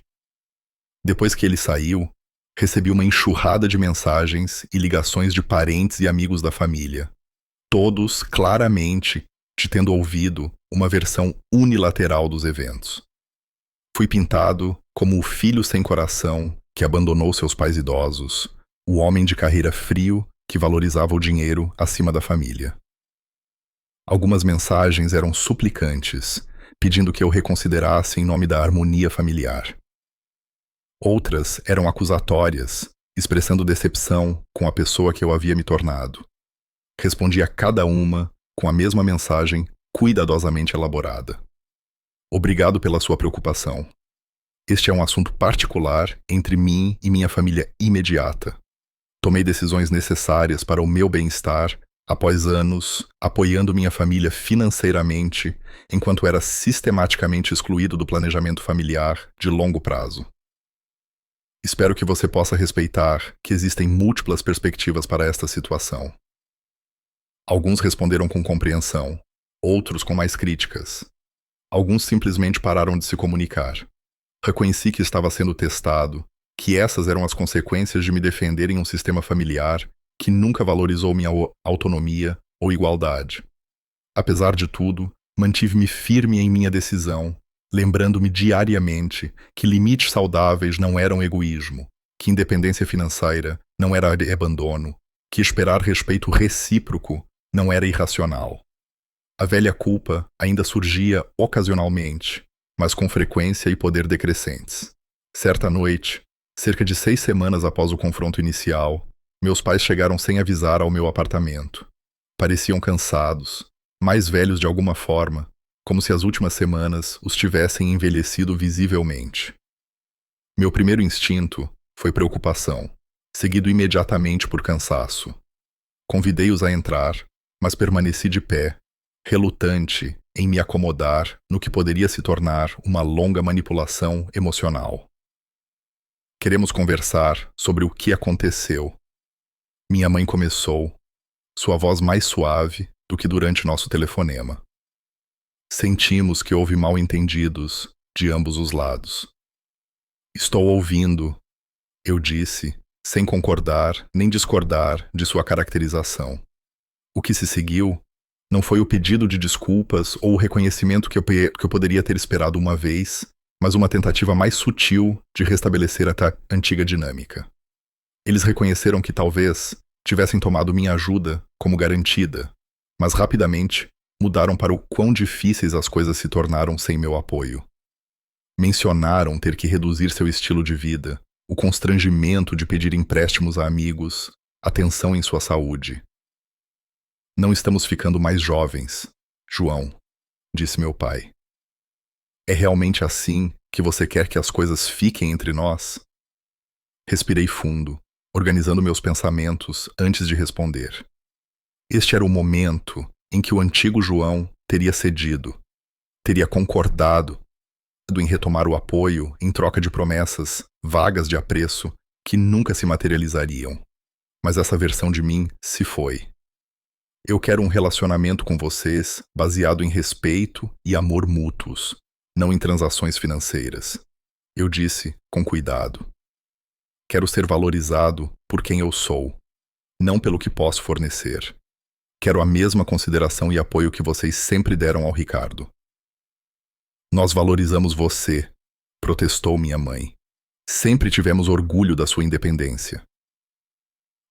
Depois que ele saiu, recebi uma enxurrada de mensagens e ligações de parentes e amigos da família, todos claramente te tendo ouvido uma versão unilateral dos eventos. Fui pintado como o filho sem coração que abandonou seus pais idosos, o homem de carreira frio que valorizava o dinheiro acima da família. Algumas mensagens eram suplicantes, pedindo que eu reconsiderasse em nome da harmonia familiar. Outras eram acusatórias, expressando decepção com a pessoa que eu havia me tornado. Respondi a cada uma com a mesma mensagem cuidadosamente elaborada. Obrigado pela sua preocupação. Este é um assunto particular entre mim e minha família imediata. Tomei decisões necessárias para o meu bem-estar após anos apoiando minha família financeiramente enquanto era sistematicamente excluído do planejamento familiar de longo prazo. Espero que você possa respeitar que existem múltiplas perspectivas para esta situação. Alguns responderam com compreensão, outros com mais críticas. Alguns simplesmente pararam de se comunicar. Reconheci que estava sendo testado, que essas eram as consequências de me defender em um sistema familiar que nunca valorizou minha autonomia ou igualdade. Apesar de tudo, mantive-me firme em minha decisão, lembrando-me diariamente que limites saudáveis não eram egoísmo, que independência financeira não era abandono, que esperar respeito recíproco não era irracional. A velha culpa ainda surgia ocasionalmente, mas com frequência e poder decrescentes. Certa noite, cerca de 6 semanas após o confronto inicial, meus pais chegaram sem avisar ao meu apartamento. Pareciam cansados, mais velhos de alguma forma, como se as últimas semanas os tivessem envelhecido visivelmente. Meu primeiro instinto foi preocupação, seguido imediatamente por cansaço. Convidei-os a entrar, mas permaneci de pé, relutante em me acomodar no que poderia se tornar uma longa manipulação emocional. Queremos conversar sobre o que aconteceu. Minha mãe começou, sua voz mais suave do que durante nosso telefonema. Sentimos que houve mal-entendidos de ambos os lados. Estou ouvindo, eu disse, sem concordar nem discordar de sua caracterização. O que se seguiu não foi o pedido de desculpas ou o reconhecimento que eu poderia ter esperado uma vez, mas uma tentativa mais sutil de restabelecer a antiga dinâmica. Eles reconheceram que talvez tivessem tomado minha ajuda como garantida, mas rapidamente mudaram para o quão difíceis as coisas se tornaram sem meu apoio. Mencionaram ter que reduzir seu estilo de vida, o constrangimento de pedir empréstimos a amigos, atenção em sua saúde. Não estamos ficando mais jovens, João, disse meu pai. É realmente assim que você quer que as coisas fiquem entre nós? Respirei fundo, organizando meus pensamentos antes de responder. Este era o momento em que o antigo João teria cedido, teria concordado em retomar o apoio em troca de promessas vagas de apreço que nunca se materializariam. Mas essa versão de mim se foi. Eu quero um relacionamento com vocês baseado em respeito e amor mútuos, não em transações financeiras. Eu disse com cuidado. Quero ser valorizado por quem eu sou, não pelo que posso fornecer. Quero a mesma consideração e apoio que vocês sempre deram ao Ricardo. Nós valorizamos você, protestou minha mãe. Sempre tivemos orgulho da sua independência.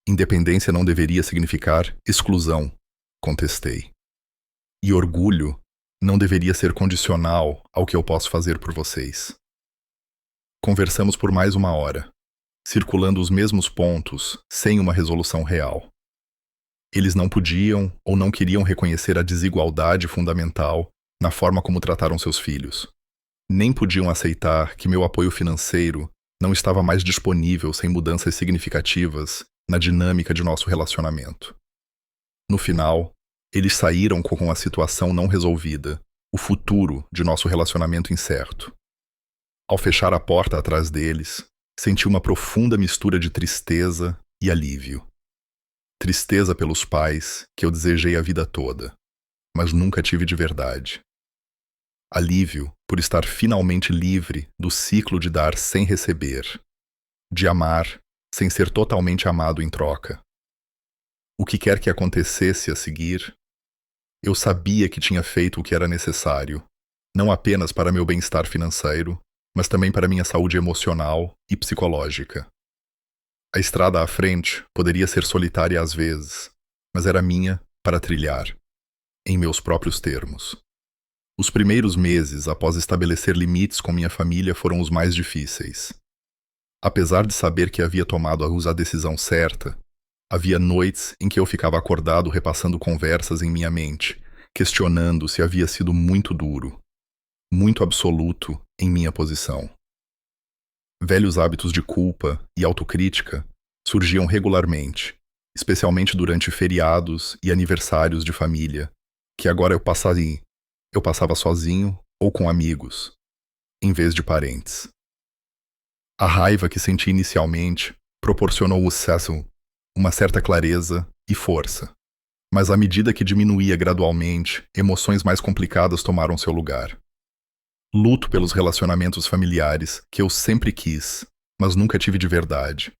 Independência não deveria significar exclusão, contestei. E orgulho não deveria ser condicional ao que eu posso fazer por vocês. Conversamos por mais 1 hora, circulando os mesmos pontos, sem uma resolução real. Eles não podiam ou não queriam reconhecer a desigualdade fundamental na forma como trataram seus filhos. Nem podiam aceitar que meu apoio financeiro não estava mais disponível sem mudanças significativas na dinâmica de nosso relacionamento. No final, eles saíram com a situação não resolvida, o futuro de nosso relacionamento incerto. Ao fechar a porta atrás deles, senti uma profunda mistura de tristeza e alívio. Tristeza pelos pais que eu desejei a vida toda, mas nunca tive de verdade. Alívio por estar finalmente livre do ciclo de dar sem receber, de amar sem ser totalmente amado em troca. O que quer que acontecesse a seguir, eu sabia que tinha feito o que era necessário, não apenas para meu bem-estar financeiro, mas também para minha saúde emocional e psicológica. A estrada à frente poderia ser solitária às vezes, mas era minha para trilhar, em meus próprios termos. Os primeiros meses após estabelecer limites com minha família foram os mais difíceis. Apesar de saber que havia tomado a decisão certa, havia noites em que eu ficava acordado repassando conversas em minha mente, questionando se havia sido muito duro, muito absoluto em minha posição. Velhos hábitos de culpa e autocrítica surgiam regularmente, especialmente durante feriados e aniversários de família, que agora eu passava sozinho ou com amigos, em vez de parentes. A raiva que senti inicialmente proporcionou ao Cecil uma certa clareza e força, mas à medida que diminuía gradualmente, emoções mais complicadas tomaram seu lugar. Luto pelos relacionamentos familiares que eu sempre quis, mas nunca tive de verdade.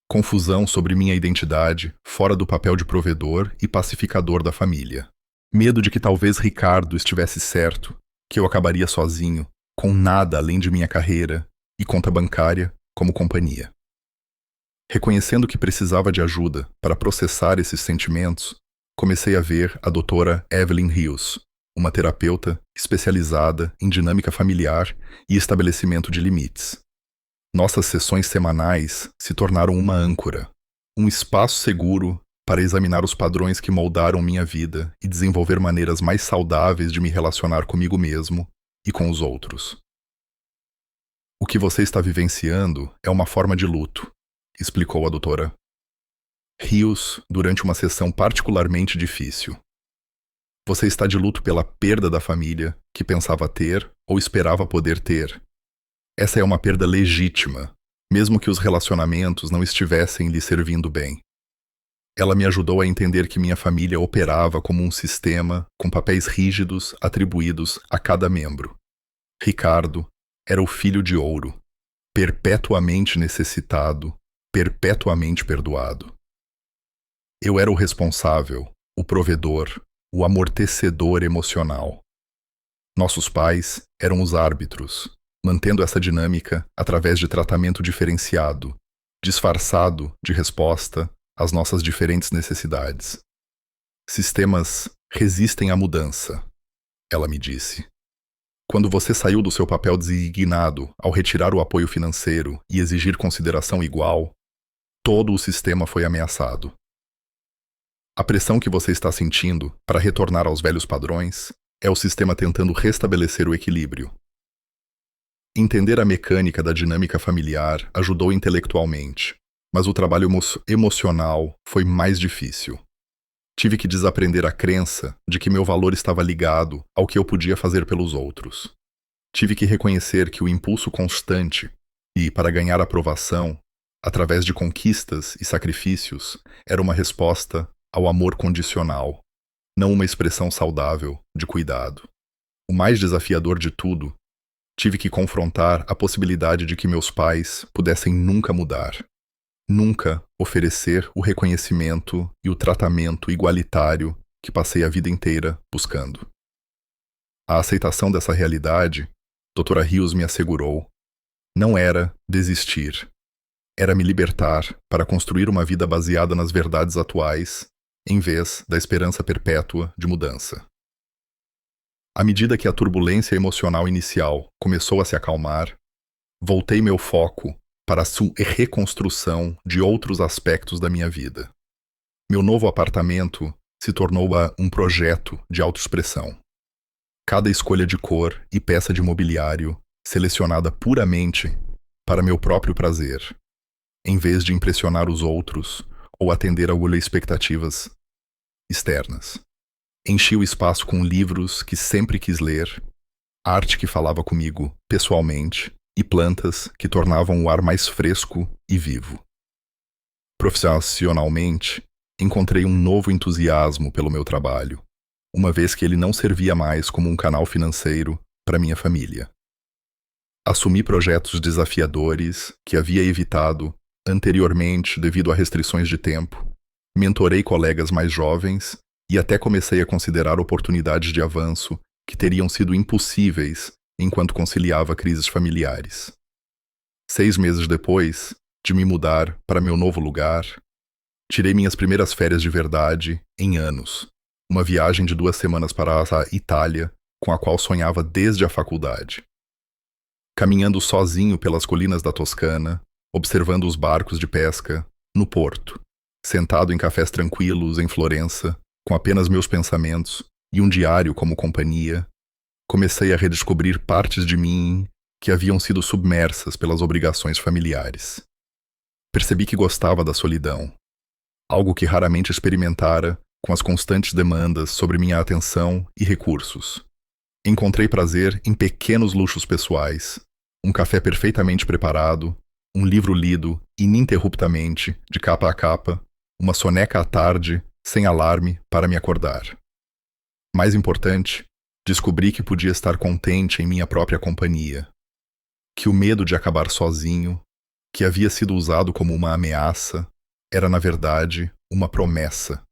Confusão sobre minha identidade fora do papel de provedor e pacificador da família. Medo de que talvez Ricardo estivesse certo, que eu acabaria sozinho, com nada além de minha carreira e conta bancária como companhia. Reconhecendo que precisava de ajuda para processar esses sentimentos, comecei a ver a doutora Evelyn Rios, uma terapeuta especializada em dinâmica familiar e estabelecimento de limites. Nossas sessões semanais se tornaram uma âncora, um espaço seguro para examinar os padrões que moldaram minha vida e desenvolver maneiras mais saudáveis de me relacionar comigo mesmo e com os outros. O que você está vivenciando é uma forma de luto, explicou a doutora Rios durante uma sessão particularmente difícil. Você está de luto pela perda da família que pensava ter ou esperava poder ter. Essa é uma perda legítima, mesmo que os relacionamentos não estivessem lhe servindo bem. Ela me ajudou a entender que minha família operava como um sistema com papéis rígidos atribuídos a cada membro. Ricardo era o filho de ouro, perpetuamente necessitado, perpetuamente perdoado. Eu era o responsável, o provedor, o amortecedor emocional. Nossos pais eram os árbitros, mantendo essa dinâmica através de tratamento diferenciado, disfarçado de resposta às nossas diferentes necessidades. Sistemas resistem à mudança, ela me disse. Quando você saiu do seu papel designado ao retirar o apoio financeiro e exigir consideração igual, todo o sistema foi ameaçado. A pressão que você está sentindo para retornar aos velhos padrões é o sistema tentando restabelecer o equilíbrio. Entender a mecânica da dinâmica familiar ajudou intelectualmente, mas o trabalho emocional foi mais difícil. Tive que desaprender a crença de que meu valor estava ligado ao que eu podia fazer pelos outros. Tive que reconhecer que o impulso constante e, para ganhar aprovação, através de conquistas e sacrifícios, era uma resposta ao amor condicional, não uma expressão saudável de cuidado. O mais desafiador de tudo, tive que confrontar a possibilidade de que meus pais pudessem nunca mudar. Nunca oferecer o reconhecimento e o tratamento igualitário que passei a vida inteira buscando. A aceitação dessa realidade, Dra. Rios me assegurou, não era desistir. Era me libertar para construir uma vida baseada nas verdades atuais, em vez da esperança perpétua de mudança. À medida que a turbulência emocional inicial começou a se acalmar, voltei meu foco para a reconstrução de outros aspectos da minha vida. Meu novo apartamento se tornou um projeto de autoexpressão. Cada escolha de cor e peça de mobiliário selecionada puramente para meu próprio prazer, em vez de impressionar os outros ou atender a expectativas externas. Enchi o espaço com livros que sempre quis ler, arte que falava comigo pessoalmente e plantas que tornavam o ar mais fresco e vivo. Profissionalmente, encontrei um novo entusiasmo pelo meu trabalho, uma vez que ele não servia mais como um canal financeiro para minha família. Assumi projetos desafiadores que havia evitado anteriormente devido a restrições de tempo, mentorei colegas mais jovens e até comecei a considerar oportunidades de avanço que teriam sido impossíveis enquanto conciliava crises familiares. 6 meses depois de me mudar para meu novo lugar, tirei minhas primeiras férias de verdade em anos, uma viagem de 2 semanas para a Itália, com a qual sonhava desde a faculdade. Caminhando sozinho pelas colinas da Toscana, observando os barcos de pesca, no porto, sentado em cafés tranquilos em Florença, com apenas meus pensamentos e um diário como companhia, comecei a redescobrir partes de mim que haviam sido submersas pelas obrigações familiares. Percebi que gostava da solidão, algo que raramente experimentara com as constantes demandas sobre minha atenção e recursos. Encontrei prazer em pequenos luxos pessoais, um café perfeitamente preparado, um livro lido ininterruptamente, de capa a capa, uma soneca à tarde, sem alarme, para me acordar. Mais importante, descobri que podia estar contente em minha própria companhia. Que o medo de acabar sozinho, que havia sido usado como uma ameaça, era na verdade uma promessa.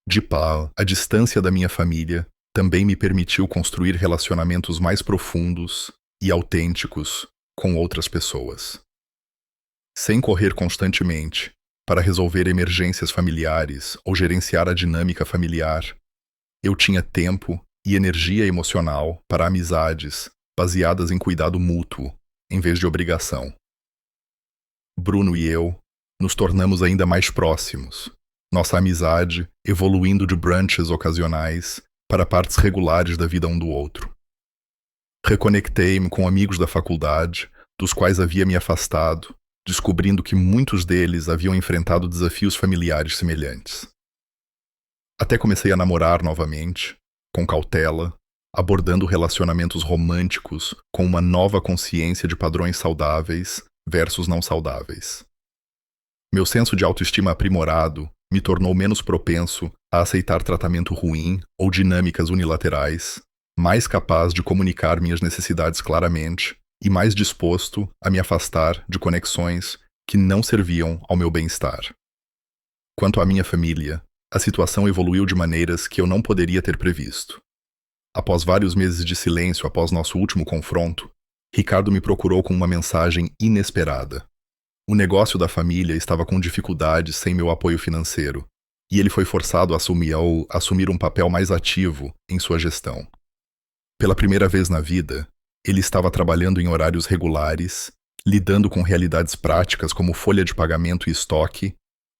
De pá, a distância da minha família também me permitiu construir relacionamentos mais profundos e autênticos com outras pessoas. Sem correr constantemente para resolver emergências familiares ou gerenciar a dinâmica familiar, eu tinha tempo e energia emocional para amizades baseadas em cuidado mútuo, em vez de obrigação. Bruno e eu nos tornamos ainda mais próximos, nossa amizade evoluindo de brunches ocasionais para partes regulares da vida um do outro. Reconectei-me com amigos da faculdade, dos quais havia me afastado, descobrindo que muitos deles haviam enfrentado desafios familiares semelhantes. Até comecei a namorar novamente, com cautela, abordando relacionamentos românticos com uma nova consciência de padrões saudáveis versus não saudáveis. Meu senso de autoestima aprimorado me tornou menos propenso a aceitar tratamento ruim ou dinâmicas unilaterais, mais capaz de comunicar minhas necessidades claramente e mais disposto a me afastar de conexões que não serviam ao meu bem-estar. Quanto à minha família, a situação evoluiu de maneiras que eu não poderia ter previsto. Após vários meses de silêncio após nosso último confronto, Ricardo me procurou com uma mensagem inesperada. O negócio da família estava com dificuldades sem meu apoio financeiro, e ele foi forçado a assumir um papel mais ativo em sua gestão. Pela primeira vez na vida, ele estava trabalhando em horários regulares, lidando com realidades práticas como folha de pagamento e estoque,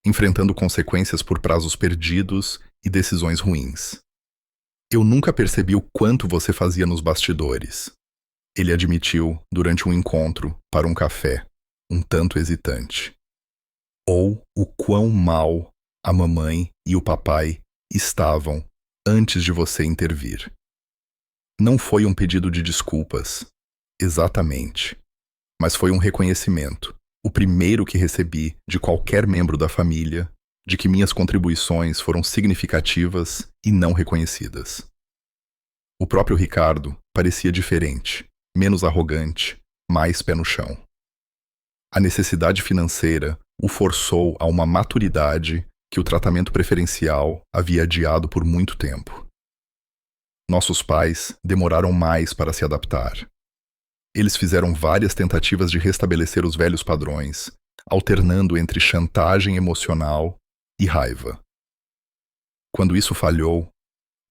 enfrentando consequências por prazos perdidos e decisões ruins. Eu nunca percebi o quanto você fazia nos bastidores, ele admitiu durante um encontro para um café, um tanto hesitante. Ou o quão mal a mamãe e o papai estavam antes de você intervir. Não foi um pedido de desculpas, exatamente, mas foi um reconhecimento, o primeiro que recebi de qualquer membro da família, de que minhas contribuições foram significativas e não reconhecidas. O próprio Ricardo parecia diferente, menos arrogante, mais pé no chão. A necessidade financeira o forçou a uma maturidade que o tratamento preferencial havia adiado por muito tempo. Nossos pais demoraram mais para se adaptar. Eles fizeram várias tentativas de restabelecer os velhos padrões, alternando entre chantagem emocional e raiva. Quando isso falhou,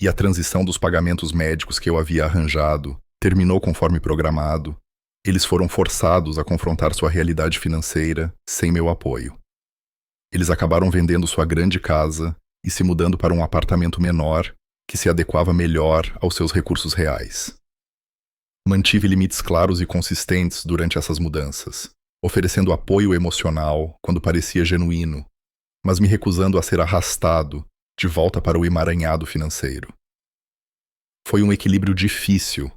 e a transição dos pagamentos médicos que eu havia arranjado terminou conforme programado, eles foram forçados a confrontar sua realidade financeira sem meu apoio. Eles acabaram vendendo sua grande casa e se mudando para um apartamento menor que se adequava melhor aos seus recursos reais. Mantive limites claros e consistentes durante essas mudanças, oferecendo apoio emocional quando parecia genuíno, mas me recusando a ser arrastado de volta para o emaranhado financeiro. Foi um equilíbrio difícil,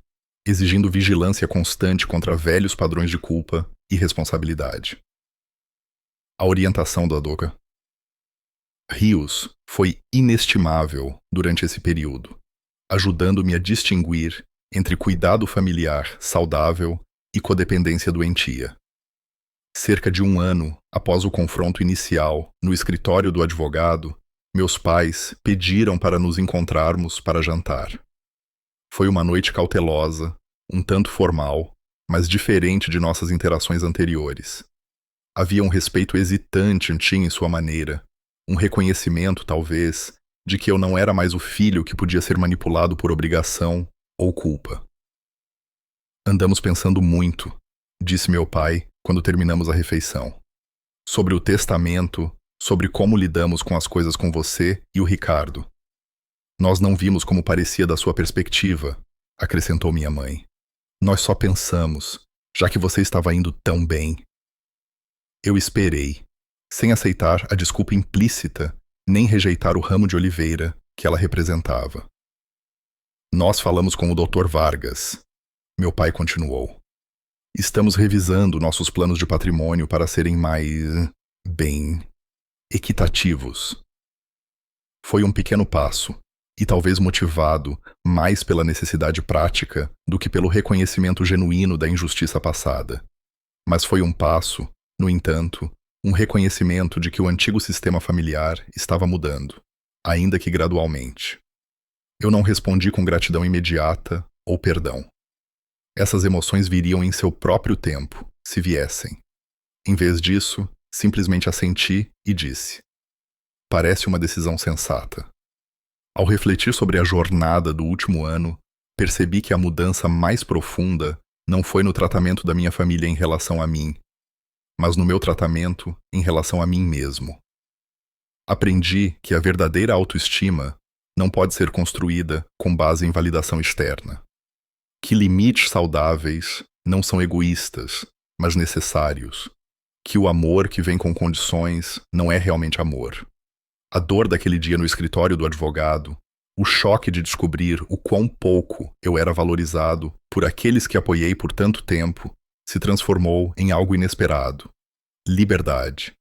exigindo vigilância constante contra velhos padrões de culpa e responsabilidade. A orientação da Dr. Rios foi inestimável durante esse período, ajudando-me a distinguir entre cuidado familiar saudável e codependência doentia. Cerca de 1 ano após o confronto inicial no escritório do advogado, meus pais pediram para nos encontrarmos para jantar. Foi uma noite cautelosa, um tanto formal, mas diferente de nossas interações anteriores. Havia um respeito hesitante em sua maneira, um reconhecimento, talvez, de que eu não era mais o filho que podia ser manipulado por obrigação ou culpa. Andamos pensando muito, disse meu pai quando terminamos a refeição. Sobre o testamento, sobre como lidamos com as coisas com você e o Ricardo. Nós não vimos como parecia da sua perspectiva, acrescentou minha mãe. Nós só pensamos, já que você estava indo tão bem. Eu esperei, sem aceitar a desculpa implícita, nem rejeitar o ramo de oliveira que ela representava. Nós falamos com o Dr. Vargas. Meu pai continuou. Estamos revisando nossos planos de patrimônio para serem mais, equitativos. Foi um pequeno passo, e talvez motivado mais pela necessidade prática do que pelo reconhecimento genuíno da injustiça passada. Mas foi um passo, no entanto, um reconhecimento de que o antigo sistema familiar estava mudando, ainda que gradualmente. Eu não respondi com gratidão imediata ou perdão. Essas emoções viriam em seu próprio tempo, se viessem. Em vez disso, simplesmente assenti e disse: parece uma decisão sensata. Ao refletir sobre a jornada do último ano, percebi que a mudança mais profunda não foi no tratamento da minha família em relação a mim, mas no meu tratamento em relação a mim mesmo. Aprendi que a verdadeira autoestima não pode ser construída com base em validação externa. Que limites saudáveis não são egoístas, mas necessários. Que o amor que vem com condições não é realmente amor. A dor daquele dia no escritório do advogado, o choque de descobrir o quão pouco eu era valorizado por aqueles que apoiei por tanto tempo, se transformou em algo inesperado. Liberdade.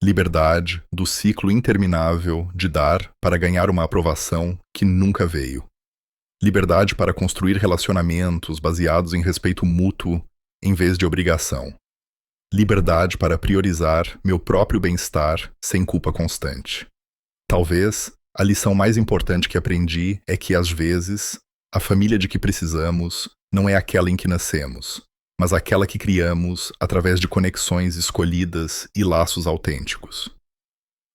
Liberdade do ciclo interminável de dar para ganhar uma aprovação que nunca veio. Liberdade para construir relacionamentos baseados em respeito mútuo em vez de obrigação. liberdade para priorizar meu próprio bem-estar sem culpa constante. Talvez a lição mais importante que aprendi é que, às vezes, a família de que precisamos não é aquela em que nascemos, mas aquela que criamos através de conexões escolhidas e laços autênticos.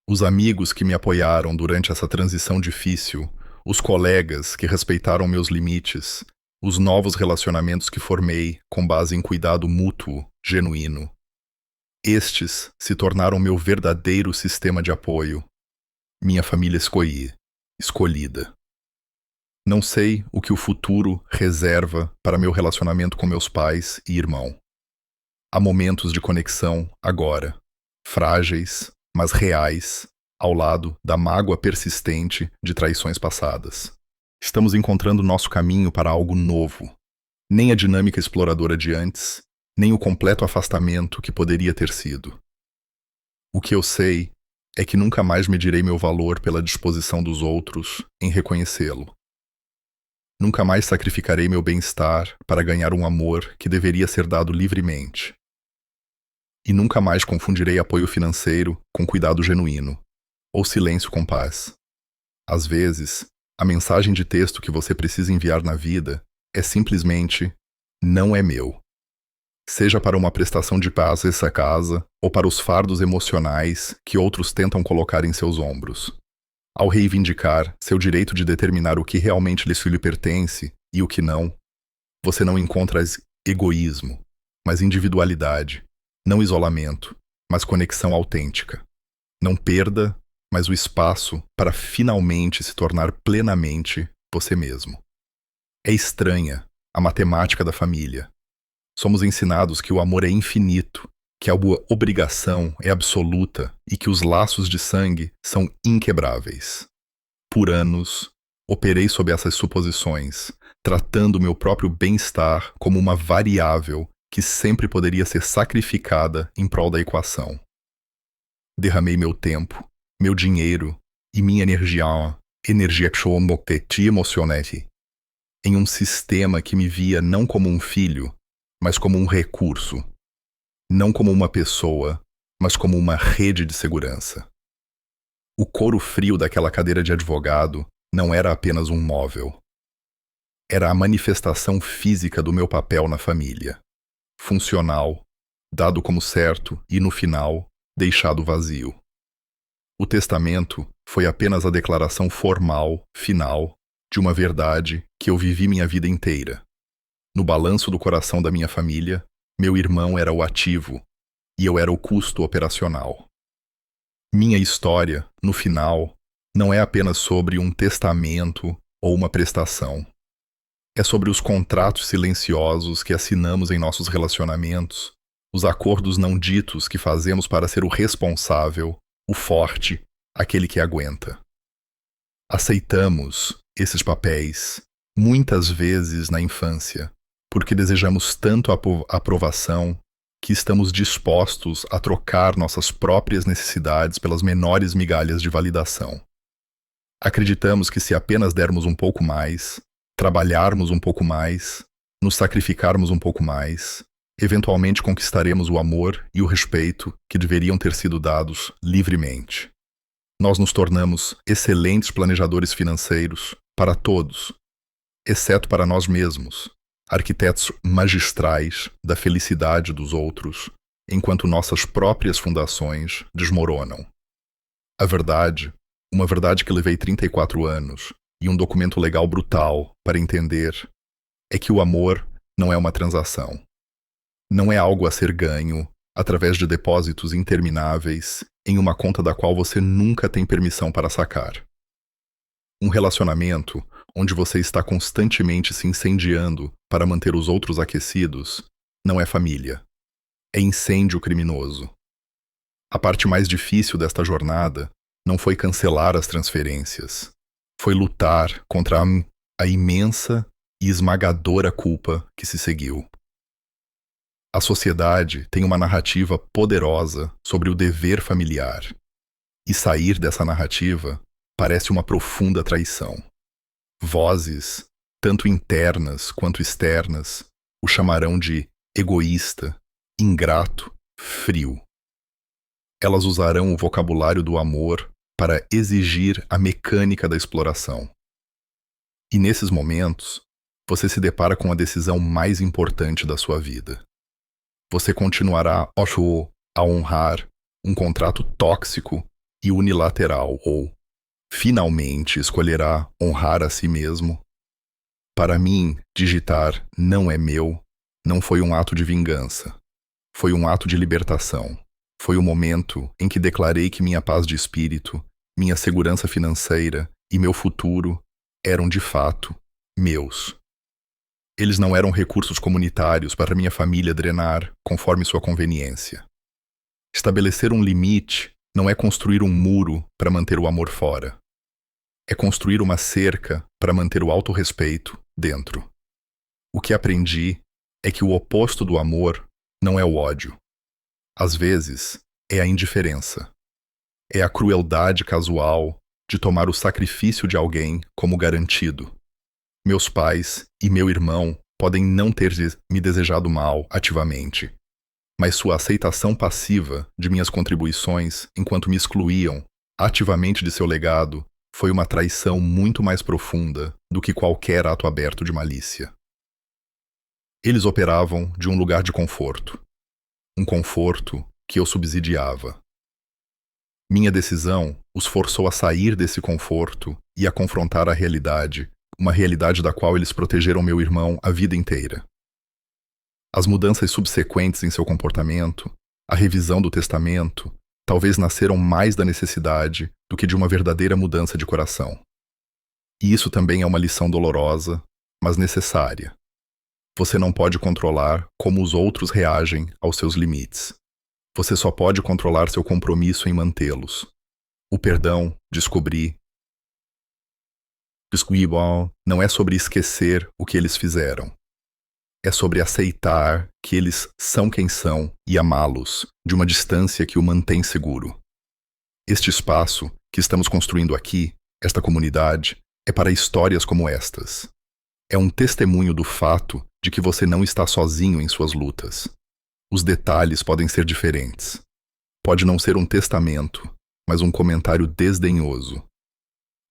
Os amigos que me apoiaram durante essa transição difícil, os colegas que respeitaram meus limites, os novos relacionamentos que formei com base em cuidado mútuo, genuíno. Estes se tornaram meu verdadeiro sistema de apoio, minha família escolhida. Não sei o que o futuro reserva para meu relacionamento com meus pais e irmão. Há momentos de conexão agora, frágeis, mas reais, ao lado da mágoa persistente de traições passadas. Estamos encontrando nosso caminho para algo novo. Nem a dinâmica exploradora de antes, nem o completo afastamento que poderia ter sido. O que eu sei é que nunca mais medirei meu valor pela disposição dos outros em reconhecê-lo. Nunca mais sacrificarei meu bem-estar para ganhar um amor que deveria ser dado livremente. E nunca mais confundirei apoio financeiro com cuidado genuíno, ou silêncio com paz. Às vezes, a mensagem de texto que você precisa enviar na vida é simplesmente "não é meu". Seja para uma prestação de paz essa casa, ou para os fardos emocionais que outros tentam colocar em seus ombros. Ao reivindicar seu direito de determinar o que realmente lhe pertence e o que não, você não encontra egoísmo, mas individualidade, não isolamento, mas conexão autêntica. Não perda, mas o espaço para finalmente se tornar plenamente você mesmo. É estranha a matemática da família. Somos ensinados que o amor é infinito, que a obrigação é absoluta e que os laços de sangue são inquebráveis. Por anos, operei sob essas suposições, tratando meu próprio bem-estar como uma variável que sempre poderia ser sacrificada em prol da equação. Derramei meu tempo, meu dinheiro e minha energia emocionante em um sistema que me via não como um filho, mas como um recurso. Não como uma pessoa, mas como uma rede de segurança. O couro frio daquela cadeira de advogado não era apenas um móvel. Era a manifestação física do meu papel na família. Funcional, dado como certo e, no final, deixado vazio. O testamento foi apenas a declaração formal, final, de uma verdade que eu vivi minha vida inteira. No balanço do coração da minha família, meu irmão era o ativo e eu era o custo operacional. Minha história, no final, não é apenas sobre um testamento ou uma prestação. É sobre os contratos silenciosos que assinamos em nossos relacionamentos, os acordos não ditos que fazemos para ser o responsável, o forte, aquele que aguenta. Aceitamos esses papéis, muitas vezes na infância, porque desejamos tanto a aprovação que estamos dispostos a trocar nossas próprias necessidades pelas menores migalhas de validação. Acreditamos que se apenas dermos um pouco mais, trabalharmos um pouco mais, nos sacrificarmos um pouco mais, eventualmente conquistaremos o amor e o respeito que deveriam ter sido dados livremente. Nós nos tornamos excelentes planejadores financeiros para todos, exceto para nós mesmos, arquitetos magistrais da felicidade dos outros, enquanto nossas próprias fundações desmoronam. A verdade, uma verdade que levei 34 anos e um documento legal brutal para entender, é que o amor não é uma transação. Não é algo a ser ganho através de depósitos intermináveis em uma conta da qual você nunca tem permissão para sacar. Um relacionamento onde você está constantemente se incendiando para manter os outros aquecidos não é família. É incêndio criminoso. A parte mais difícil desta jornada não foi cancelar as transferências. Foi lutar contra a imensa e esmagadora culpa que se seguiu. A sociedade tem uma narrativa poderosa sobre o dever familiar. E sair dessa narrativa parece uma profunda traição. Vozes, tanto internas quanto externas, o chamarão de egoísta, ingrato, frio. Elas usarão o vocabulário do amor para exigir a mecânica da exploração. E nesses momentos, você se depara com a decisão mais importante da sua vida. Você continuará a honrar um contrato tóxico e unilateral ou, finalmente, escolherá honrar a si mesmo? Para mim, digitar "não é meu" não foi um ato de vingança. Foi um ato de libertação. Foi o momento em que declarei que minha paz de espírito, minha segurança financeira e meu futuro eram de fato meus. Eles não eram recursos comunitários para minha família drenar conforme sua conveniência. Estabelecer um limite não é construir um muro para manter o amor fora. É construir uma cerca para manter o autorrespeito dentro. O que aprendi é que o oposto do amor não é o ódio. Às vezes, é a indiferença. É a crueldade casual de tomar o sacrifício de alguém como garantido. Meus pais e meu irmão podem não ter me desejado mal ativamente, mas sua aceitação passiva de minhas contribuições enquanto me excluíam ativamente de seu legado foi uma traição muito mais profunda do que qualquer ato aberto de malícia. Eles operavam de um lugar de conforto, um conforto que eu subsidiava. Minha decisão os forçou a sair desse conforto e a confrontar a realidade, uma realidade da qual eles protegeram meu irmão a vida inteira. As mudanças subsequentes em seu comportamento, a revisão do testamento, talvez nasceram mais da necessidade do que de uma verdadeira mudança de coração. E isso também é uma lição dolorosa, mas necessária. Você não pode controlar como os outros reagem aos seus limites. Você só pode controlar seu compromisso em mantê-los. O perdão, descobri, não é sobre esquecer o que eles fizeram. É sobre aceitar que eles são quem são e amá-los de uma distância que o mantém seguro. Este espaço que estamos construindo aqui, esta comunidade, é para histórias como estas. É um testemunho do fato de que você não está sozinho em suas lutas. Os detalhes podem ser diferentes. Pode não ser um testamento, mas um comentário desdenhoso.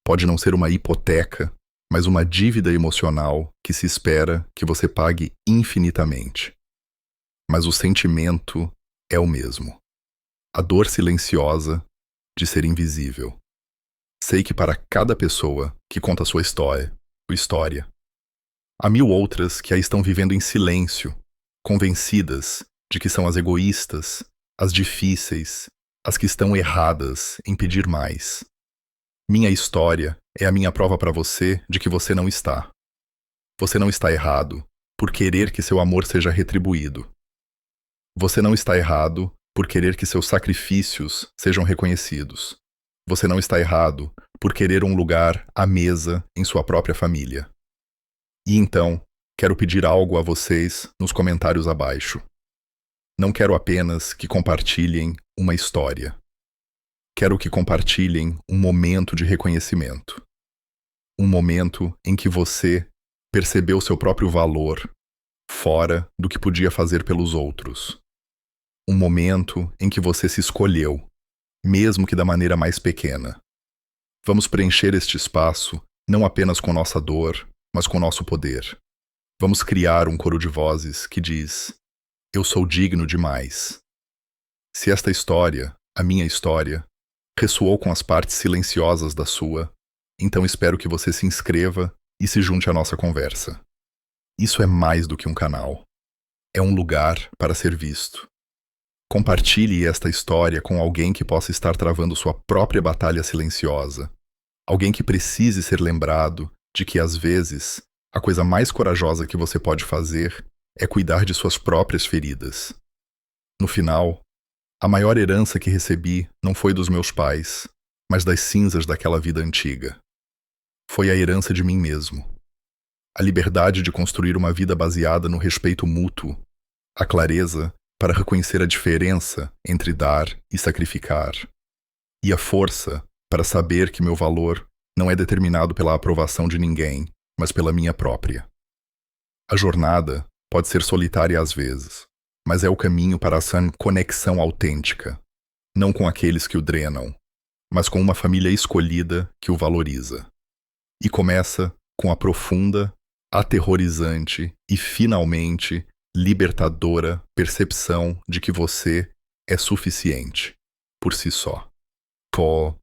Pode não ser uma hipoteca, mas uma dívida emocional que se espera que você pague infinitamente. Mas o sentimento é o mesmo. A dor silenciosa de ser invisível. Sei que para cada pessoa que conta sua história, há 1000 outras que a estão vivendo em silêncio, convencidas de que são as egoístas, as difíceis, as que estão erradas em pedir mais. Minha história é a minha prova para você de que você não está. Você não está errado por querer que seu amor seja retribuído. Você não está errado por querer que seus sacrifícios sejam reconhecidos. Você não está errado por querer um lugar à mesa em sua própria família. E então, quero pedir algo a vocês nos comentários abaixo. Não quero apenas que compartilhem uma história. Quero que compartilhem um momento de reconhecimento. Um momento em que você percebeu seu próprio valor, fora do que podia fazer pelos outros. Um momento em que você se escolheu, mesmo que da maneira mais pequena. Vamos preencher este espaço não apenas com nossa dor, mas com nosso poder. Vamos criar um coro de vozes que diz: eu sou digno demais. Se esta história, a minha história, ressoou com as partes silenciosas da sua, então espero que você se inscreva e se junte à nossa conversa. Isso é mais do que um canal. É um lugar para ser visto. Compartilhe esta história com alguém que possa estar travando sua própria batalha silenciosa. Alguém que precise ser lembrado de que, às vezes, a coisa mais corajosa que você pode fazer é cuidar de suas próprias feridas. No final, a maior herança que recebi não foi dos meus pais, mas das cinzas daquela vida antiga. Foi a herança de mim mesmo. A liberdade de construir uma vida baseada no respeito mútuo, a clareza para reconhecer a diferença entre dar e sacrificar, e a força para saber que meu valor não é determinado pela aprovação de ninguém, mas pela minha própria. A jornada pode ser solitária às vezes, mas é o caminho para essa conexão autêntica, não com aqueles que o drenam, mas com uma família escolhida que o valoriza. E começa com a profunda, aterrorizante e finalmente libertadora percepção de que você é suficiente por si só. Pô,